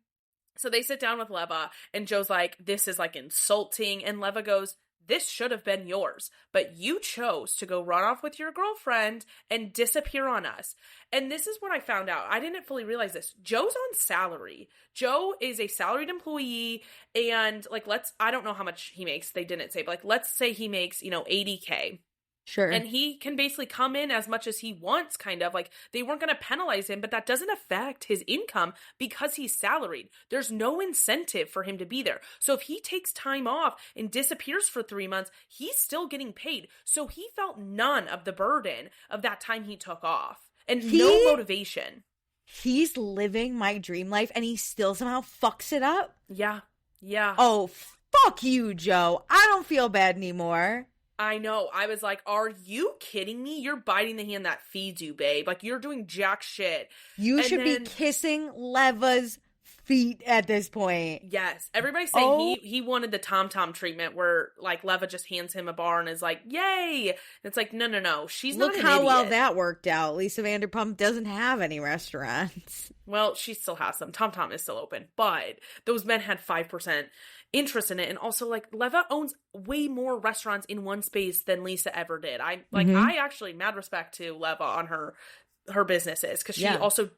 so they sit down with Leva, and Joe's like, this is like insulting. And Leva goes, this should have been yours, but you chose to go run off with your girlfriend and disappear on us. And this is what I found out. I didn't fully realize this. Joe's on salary. Joe is a salaried employee, and like, I don't know how much he makes. They didn't say, but like, let's say he makes, $80K. Sure. And he can basically come in as much as he wants, kind of. Like, they weren't going to penalize him, but that doesn't affect his income because he's salaried. There's no incentive for him to be there. So if he takes time off and disappears for 3 months, he's still getting paid. So he felt none of the burden of that time he took off, and no motivation. He's living my dream life, and he still somehow fucks it up. Yeah. Yeah. Oh, fuck you, Joe. I don't feel bad anymore. I know. I was like, are you kidding me? You're biting the hand that feeds you, babe. Like, you're doing jack shit. You should be kissing Leva's feet at this point. Yes. Everybody's saying he wanted the Tom treatment where, like, Leva just hands him a bar and is like, yay! And it's like, no. She's not an idiot. Look how well that worked out. Lisa Vanderpump doesn't have any restaurants. Well, she still has them. Tom is still open. But those men had 5% interest in it. And also, like, Leva owns way more restaurants in one space than Lisa ever did. I actually, mad respect to Leva on her businesses, because she also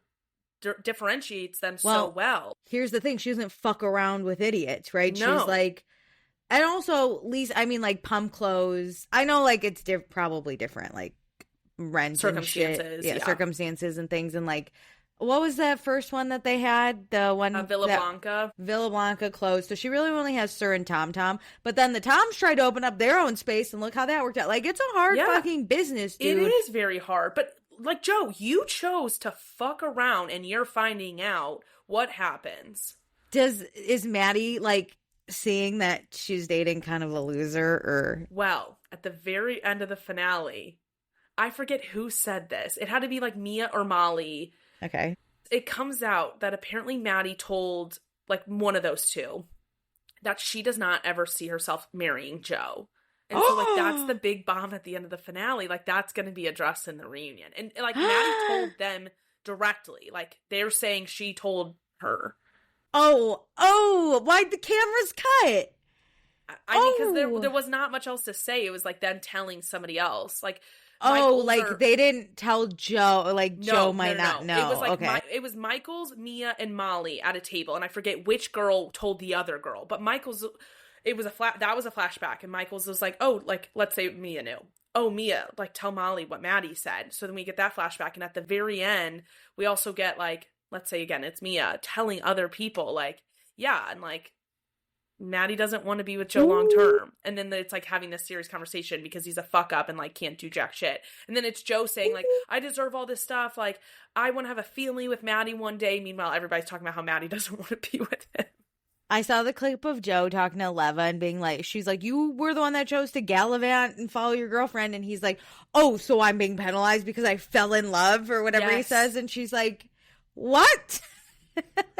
differentiates them so well. Here's the thing. She doesn't fuck around with idiots, right? No. She's like, and also, Lisa, I mean, like, pump clothes. I know, like, it's probably different, like, rent circumstances. And shit. Yeah, circumstances and things. And, like, what was that first one that they had? The one Villa Blanca. Villa Blanca closed. So she really only has Sir and Tom. But then the Toms tried to open up their own space, and look how that worked out. Like, it's a hard fucking business, dude. It is very hard. But, like, Joe, you chose to fuck around, and you're finding out what happens. Is Maddie, like, seeing that she's dating kind of a loser, or? Well, at the very end of the finale, I forget who said this. It had to be, like, Mia or Molly. Okay. It comes out that apparently Maddie told, like, one of those two that she does not ever see herself marrying Joe. And so, like, that's the big bomb at the end of the finale. Like, that's going to be addressed in the reunion. And, like, Maddie told them directly. Like, they're saying she told her. Why'd the cameras cut? I mean, because there was not much else to say. It was, like, them telling somebody else. Like, they didn't tell Joe. Like, Joe might not know. It was like okay. It was Michael's, Mia, and Molly at a table, and I forget which girl told the other girl. But Michael's, that was a flashback, and Michael's was like, oh, like, let's say Mia knew. Oh, Mia, like, tell Molly what Maddie said. So then we get that flashback, and at the very end, we also get, like, let's say again, it's Mia telling other people, like, yeah, and like, Maddie doesn't want to be with Joe long term. And then it's like having this serious conversation because he's a fuck up and like can't do jack shit. And then it's Joe saying like, I deserve all this stuff. Like, I want to have a family with Maddie one day. Meanwhile, everybody's talking about how Maddie doesn't want to be with him. I saw the clip of Joe talking to Leva and being like, she's like, you were the one that chose to gallivant and follow your girlfriend. And he's like, oh, so I'm being penalized because I fell in love or whatever he says. And she's like, what?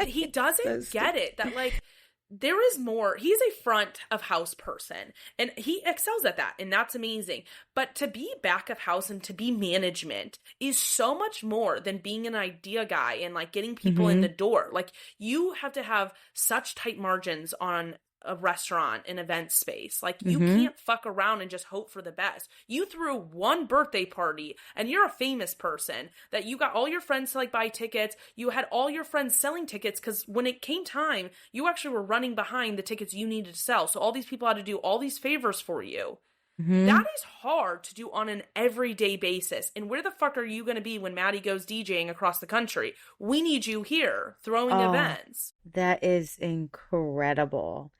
He doesn't get it. That like, there is more. He's a front of house person and he excels at that. And that's amazing. But to be back of house and to be management is so much more than being an idea guy and like getting people in the door. Like you have to have such tight margins on a restaurant, an event space. Like you can't fuck around and just hope for the best. You threw one birthday party and you're a famous person that you got all your friends to like buy tickets. You had all your friends selling tickets because when it came time, you actually were running behind the tickets you needed to sell. So all these people had to do all these favors for you. That is hard to do on an everyday basis. And where the fuck are you going to be when Maddie goes DJing across the country? We need you here throwing events. That is incredible.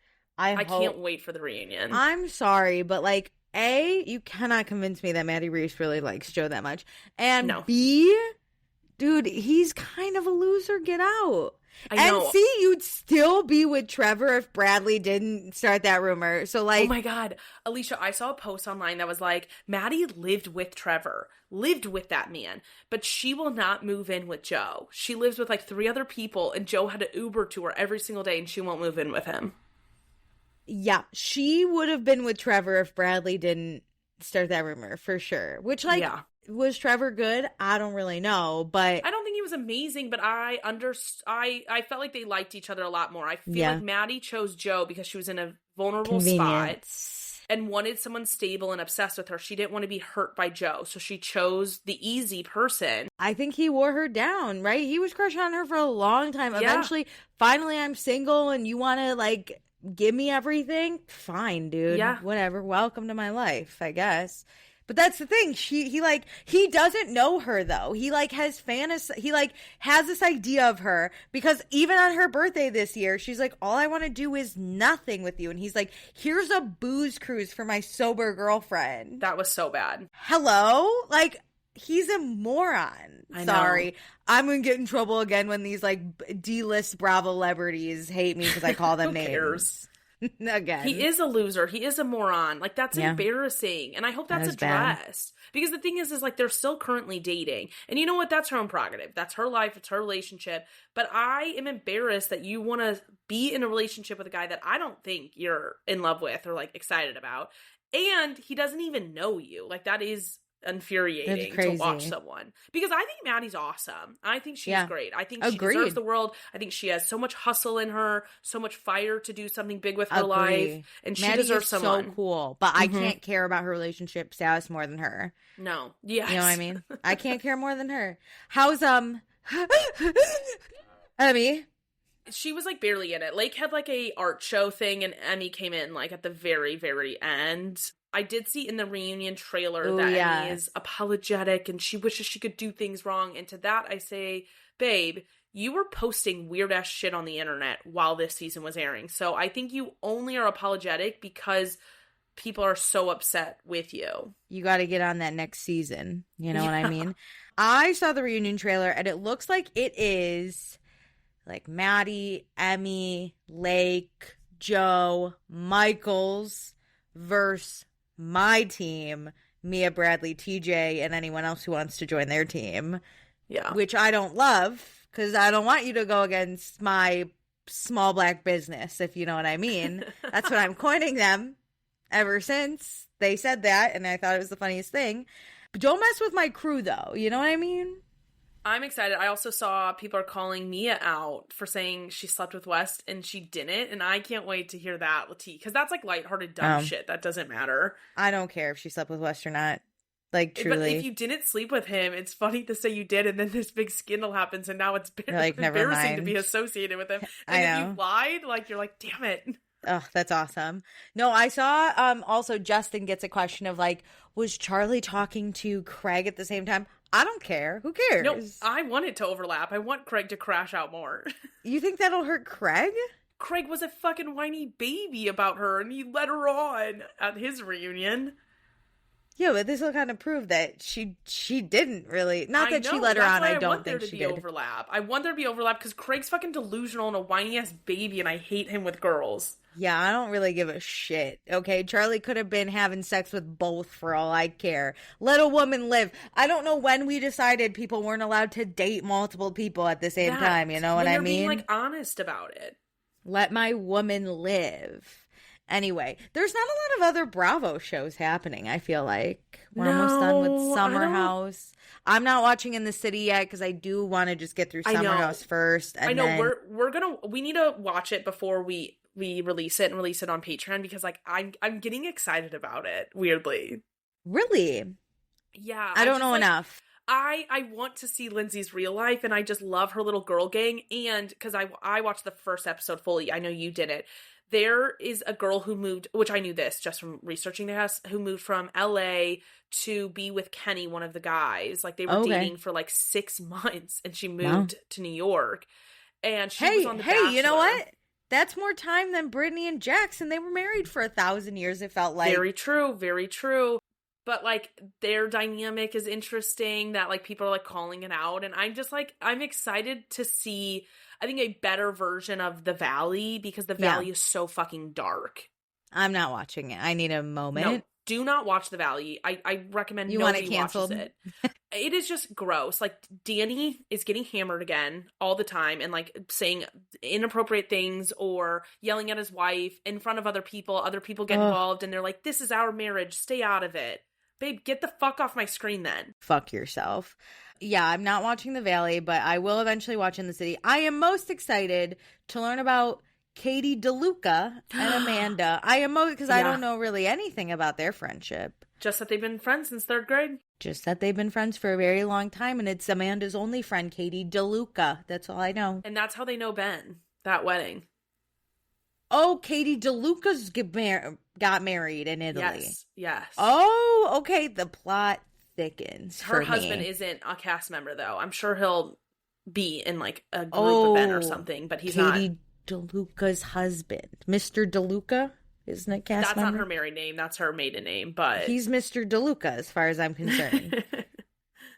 I can't wait for the reunion. I'm sorry, but like, A, you cannot convince me that Maddie Reese really likes Joe that much. And no. B, dude, he's kind of a loser. Get out. I know. And C, you'd still be with Trevor if Bradley didn't start that rumor. So like, oh my God, Alicia, I saw a post online that was like, Maddie lived with Trevor, lived with that man, but she will not move in with Joe. She lives with like 3 other people and Joe had to Uber to her every single day and she won't move in with him. Yeah, she would have been with Trevor if Bradley didn't start that rumor, for sure. Which, like, was Trevor good? I don't really know, but I don't think he was amazing, but I felt like they liked each other a lot more. I feel like Maddie chose Joe because she was in a vulnerable spot and wanted someone stable and obsessed with her. She didn't want to be hurt by Joe, so she chose the easy person. I think he wore her down, right? He was crushing on her for a long time. Eventually, finally, I'm single and you want to, like, give me everything? Fine, dude. Yeah. Whatever. Welcome to my life, I guess. But that's the thing. He doesn't know her though. He like has fantasy. He like has this idea of her because even on her birthday this year, she's like, all I want to do is nothing with you. And he's like, here's a booze cruise for my sober girlfriend. That was so bad. Hello? Like, he's a moron. Sorry. I'm going to get in trouble again when these, like, D-list Bravo celebrities hate me because I call them names. Cares? Again. He is a loser. He is a moron. Like, that's embarrassing. And I hope that's addressed. Bad. Because the thing is, like, they're still currently dating. And you know what? That's her own prerogative. That's her life. It's her relationship. But I am embarrassed that you want to be in a relationship with a guy that I don't think you're in love with or, like, excited about. And he doesn't even know you. Like, that is infuriating to watch someone, because I think Maddie's awesome. I think she's great. I think she deserves the world. I think she has so much hustle in her, so much fire to do something big with her life, and she deserves someone. So cool, but I can't care about her relationship status more than her. No, yes. You know what I mean? I can't care more than her. How's Emmy? She was like barely in it. Lake had like a art show thing, and Emmy came in like at the very, very end. I did see in the reunion trailer that Emmy is apologetic and she wishes she could do things wrong. And to that I say, babe, you were posting weird ass shit on the internet while this season was airing. So I think you only are apologetic because people are so upset with you. You got to get on that next season. You know what I mean? I saw the reunion trailer and it looks like it is like Maddie, Emmy, Lake, Joe, Michaels versus my team, Mia, Bradley, TJ, and anyone else who wants to join their team. Yeah. Which I don't love, because I don't want you to go against my small black business, if you know what I mean. That's what I'm coining them ever since they said that, and I thought it was the funniest thing. But don't mess with my crew, though. You know what I mean? I'm excited. I also saw people are calling Mia out for saying she slept with West and she didn't. And I can't wait to hear that with T. Because that's like lighthearted dumb shit. That doesn't matter. I don't care if she slept with West or not. Like, truly. But if you didn't sleep with him, it's funny to say you did. And then this big scandal happens. And now it's like, embarrassing to be associated with him. And if you lied, like, you're like, damn it. Oh, that's awesome. No, I saw also Justin gets a question of like, was Charlie talking to Craig at the same time? I don't care. Who cares? No, I want it to overlap. I want Craig to crash out more. You think that'll hurt Craig? Craig was a fucking whiny baby about her, and he led her on at his reunion. Yeah, but this will kind of prove that she didn't really. Not that she led her on. I don't think she did. Overlap. I want there to be overlap because Craig's fucking delusional and a whiny ass baby, and I hate him with girls. Yeah, I don't really give a shit, okay? Charlie could have been having sex with both for all I care. Let a woman live. I don't know when we decided people weren't allowed to date multiple people at the same time, you know what I mean? Being, like, honest about it. Let my woman live. Anyway, there's not a lot of other Bravo shows happening, I feel like. We're almost done with Summer House. I'm not watching In the City yet because I do want to just get through Summer House first. And we need to watch it before we release it and release it on Patreon because like I'm getting excited about it, weirdly. Really? Yeah. I don't know enough. I want to see Lindsay's real life, and I just love her little girl gang. And because I watched the first episode fully, I know you didn't. There is a girl who moved, which I knew this just from researching the house, who moved from LA to be with Kenny, one of the guys. Like they were dating for like 6 months, and she moved to New York. And she was on The Bachelor. Hey, you know what? That's more time than Brittany and Jackson. They were married for 1,000 years, it felt like. Very true, very true. But, like, their dynamic is interesting that, like, people are, like, calling it out. And I'm just, like, I'm excited to see, I think, a better version of The Valley because The Valley is so fucking dark. I'm not watching it. I need a moment. No, do not watch The Valley. I recommend nobody watches it. It is just gross. Like, Danny is getting hammered again all the time and, like, saying inappropriate things or yelling at his wife in front of other people. Other people get involved and they're like, this is our marriage. Stay out of it. Babe, get the fuck off my screen then. Fuck yourself. Yeah, I'm not watching The Valley, but I will eventually watch In the City. I am most excited to learn about Katie DeLuca and Amanda. I am most, because I don't know really anything about their friendship. Just that they've been friends since 3rd grade. Just that they've been friends for a very long time, and it's Amanda's only friend, Katie DeLuca. That's all I know. And that's how they know Ben, that wedding. Oh, Katie DeLuca's got married in Italy. Yes. Oh, okay. The plot thickens. Her husband isn't a cast member, though. I'm sure he'll be in like a group event or something, but he's not. Katie DeLuca's husband, Mr. DeLuca, isn't it cast member? That's not her married name. That's her maiden name, but he's Mr. DeLuca as far as I'm concerned.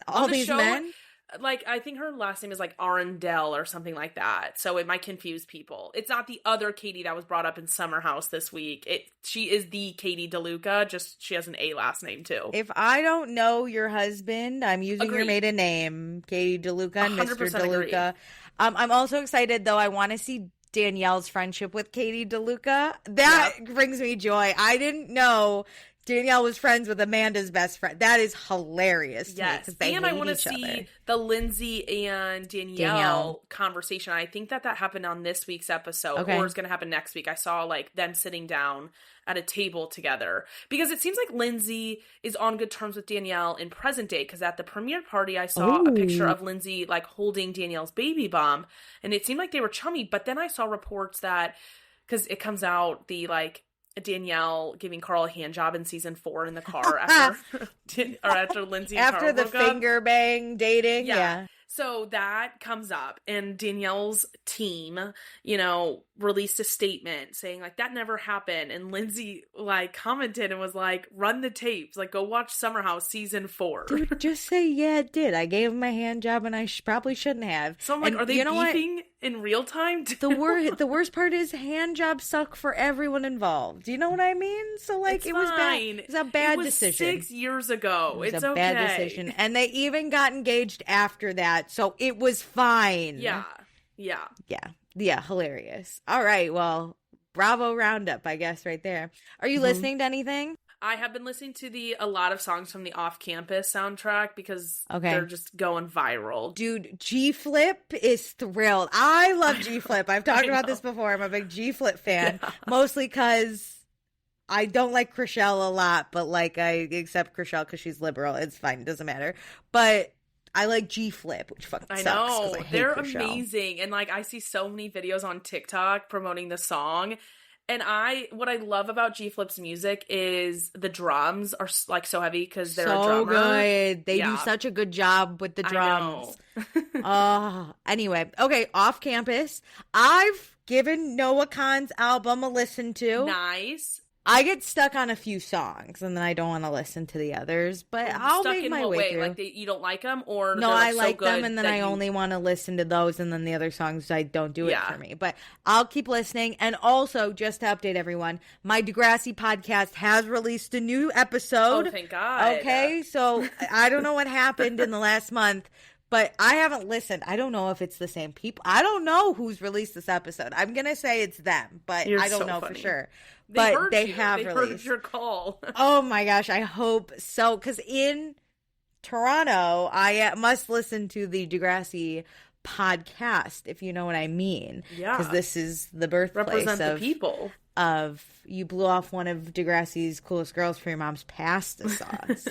All these men. Like, I think her last name is, like, Arundel or something like that. So it might confuse people. It's not the other Katie that was brought up in Summer House this week. She is the Katie DeLuca, just she has an A last name, too. If I don't know your husband, I'm using your maiden name, Katie DeLuca and Mr. DeLuca. I'm also excited, though. I want to see Danielle's friendship with Katie DeLuca. That brings me joy. I didn't know Danielle was friends with Amanda's best friend. That is hilarious. Yes. And I want to see the Lindsay and Danielle conversation. I think that happened on this week's episode or is going to happen next week. I saw like them sitting down at a table together because it seems like Lindsay is on good terms with Danielle in present day because at the premiere party I saw a picture of Lindsay like holding Danielle's baby bump and it seemed like they were chummy, but then I saw reports that because it comes out the like Danielle giving Carl a hand job in season 4 in the car after Lindsay and after Carl the broke up. finger bang dating. Yeah. So that comes up and Danielle's team, you know, released a statement saying like that never happened. And Lindsay like commented and was like, run the tapes, like go watch Summer House season 4. Dude, just say, yeah, it did. I gave him a hand job and I probably shouldn't have. So I'm like, are they beefing in real time? The worst part is hand jobs suck for everyone involved. Do you know what I mean? So like it was bad. It was a bad decision. 6 years ago. It was a bad decision. And they even got engaged after that. So it was fine. Yeah. Hilarious. All right. Well, Bravo roundup, I guess, right there. Are you listening to anything? I have been listening to a lot of songs from the Off Campus soundtrack because they're just going viral. Dude, G-Flip is thrilled. I love G-Flip. I've talked about this before. I'm a big G-Flip fan, mostly because I don't like Chriselle a lot, but like I accept Chriselle because she's liberal. It's fine. It doesn't matter. But I like G-Flip, which fucking sucks. I know. They're Chriselle. Amazing. And like I see so many videos on TikTok promoting the song. And what I love about G-Flip's music is the drums are like so heavy because they're a drummer. So good. They do such a good job with the drums. Anyway, okay, Off Campus. I've given Noah Khan's album a listen to. Nice. I get stuck on a few songs and then I don't want to listen to the others, but I'll make my way through. Like you don't like them or no, I like them and then I only want to listen to those and then the other songs don't do it for me. But I'll keep listening. And also, just to update everyone, my Degrassi podcast has released a new episode. Oh, thank God. Okay, so I don't know what happened in the last month, But I haven't listened. I don't know if it's the same people. I don't know who's released this episode. I'm going to say it's them, but I don't know for sure. But they have released. They heard your call. Oh my gosh, I hope so. Because in Toronto, I must listen to the Degrassi podcast, if you know what I mean. Yeah. Because this is the birthplace Represent the people. Of you blew off one of Degrassi's coolest girls for your mom's pasta sauce.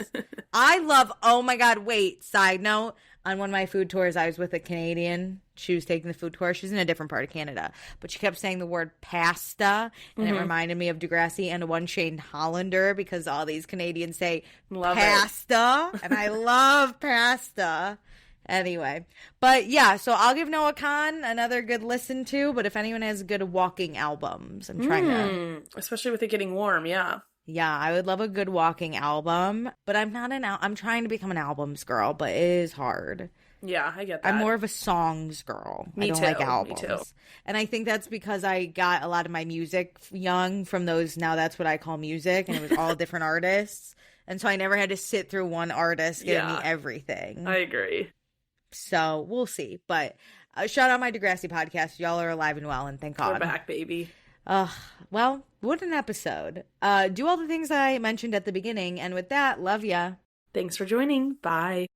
I love, oh my God, wait, side note, on one of my food tours, I was with a Canadian. She was taking the food tour. She's in a different part of Canada. But she kept saying the word pasta, and it reminded me of Degrassi and one Shane Hollander, because all these Canadians say pasta, and I love pasta. Anyway, but yeah, so I'll give Noah Khan another good listen to, but if anyone has good walking albums, I'm trying to... Especially with it getting warm, yeah. Yeah, I would love a good walking album, but I'm not I'm trying to become an albums girl, but it is hard. Yeah, I get that. I'm more of a songs girl. Me I don't too. like albums. Me too. And I think that's because I got a lot of my music young from those, now that's what I call music, and it was all different artists. And so I never had to sit through one artist giving me everything. I agree. So we'll see. But shout out my Degrassi podcast. Y'all are alive and well, and thank God. We're back, baby. Well, what an episode. Do all the things I mentioned at the beginning. And with that, love ya. Thanks for joining. Bye.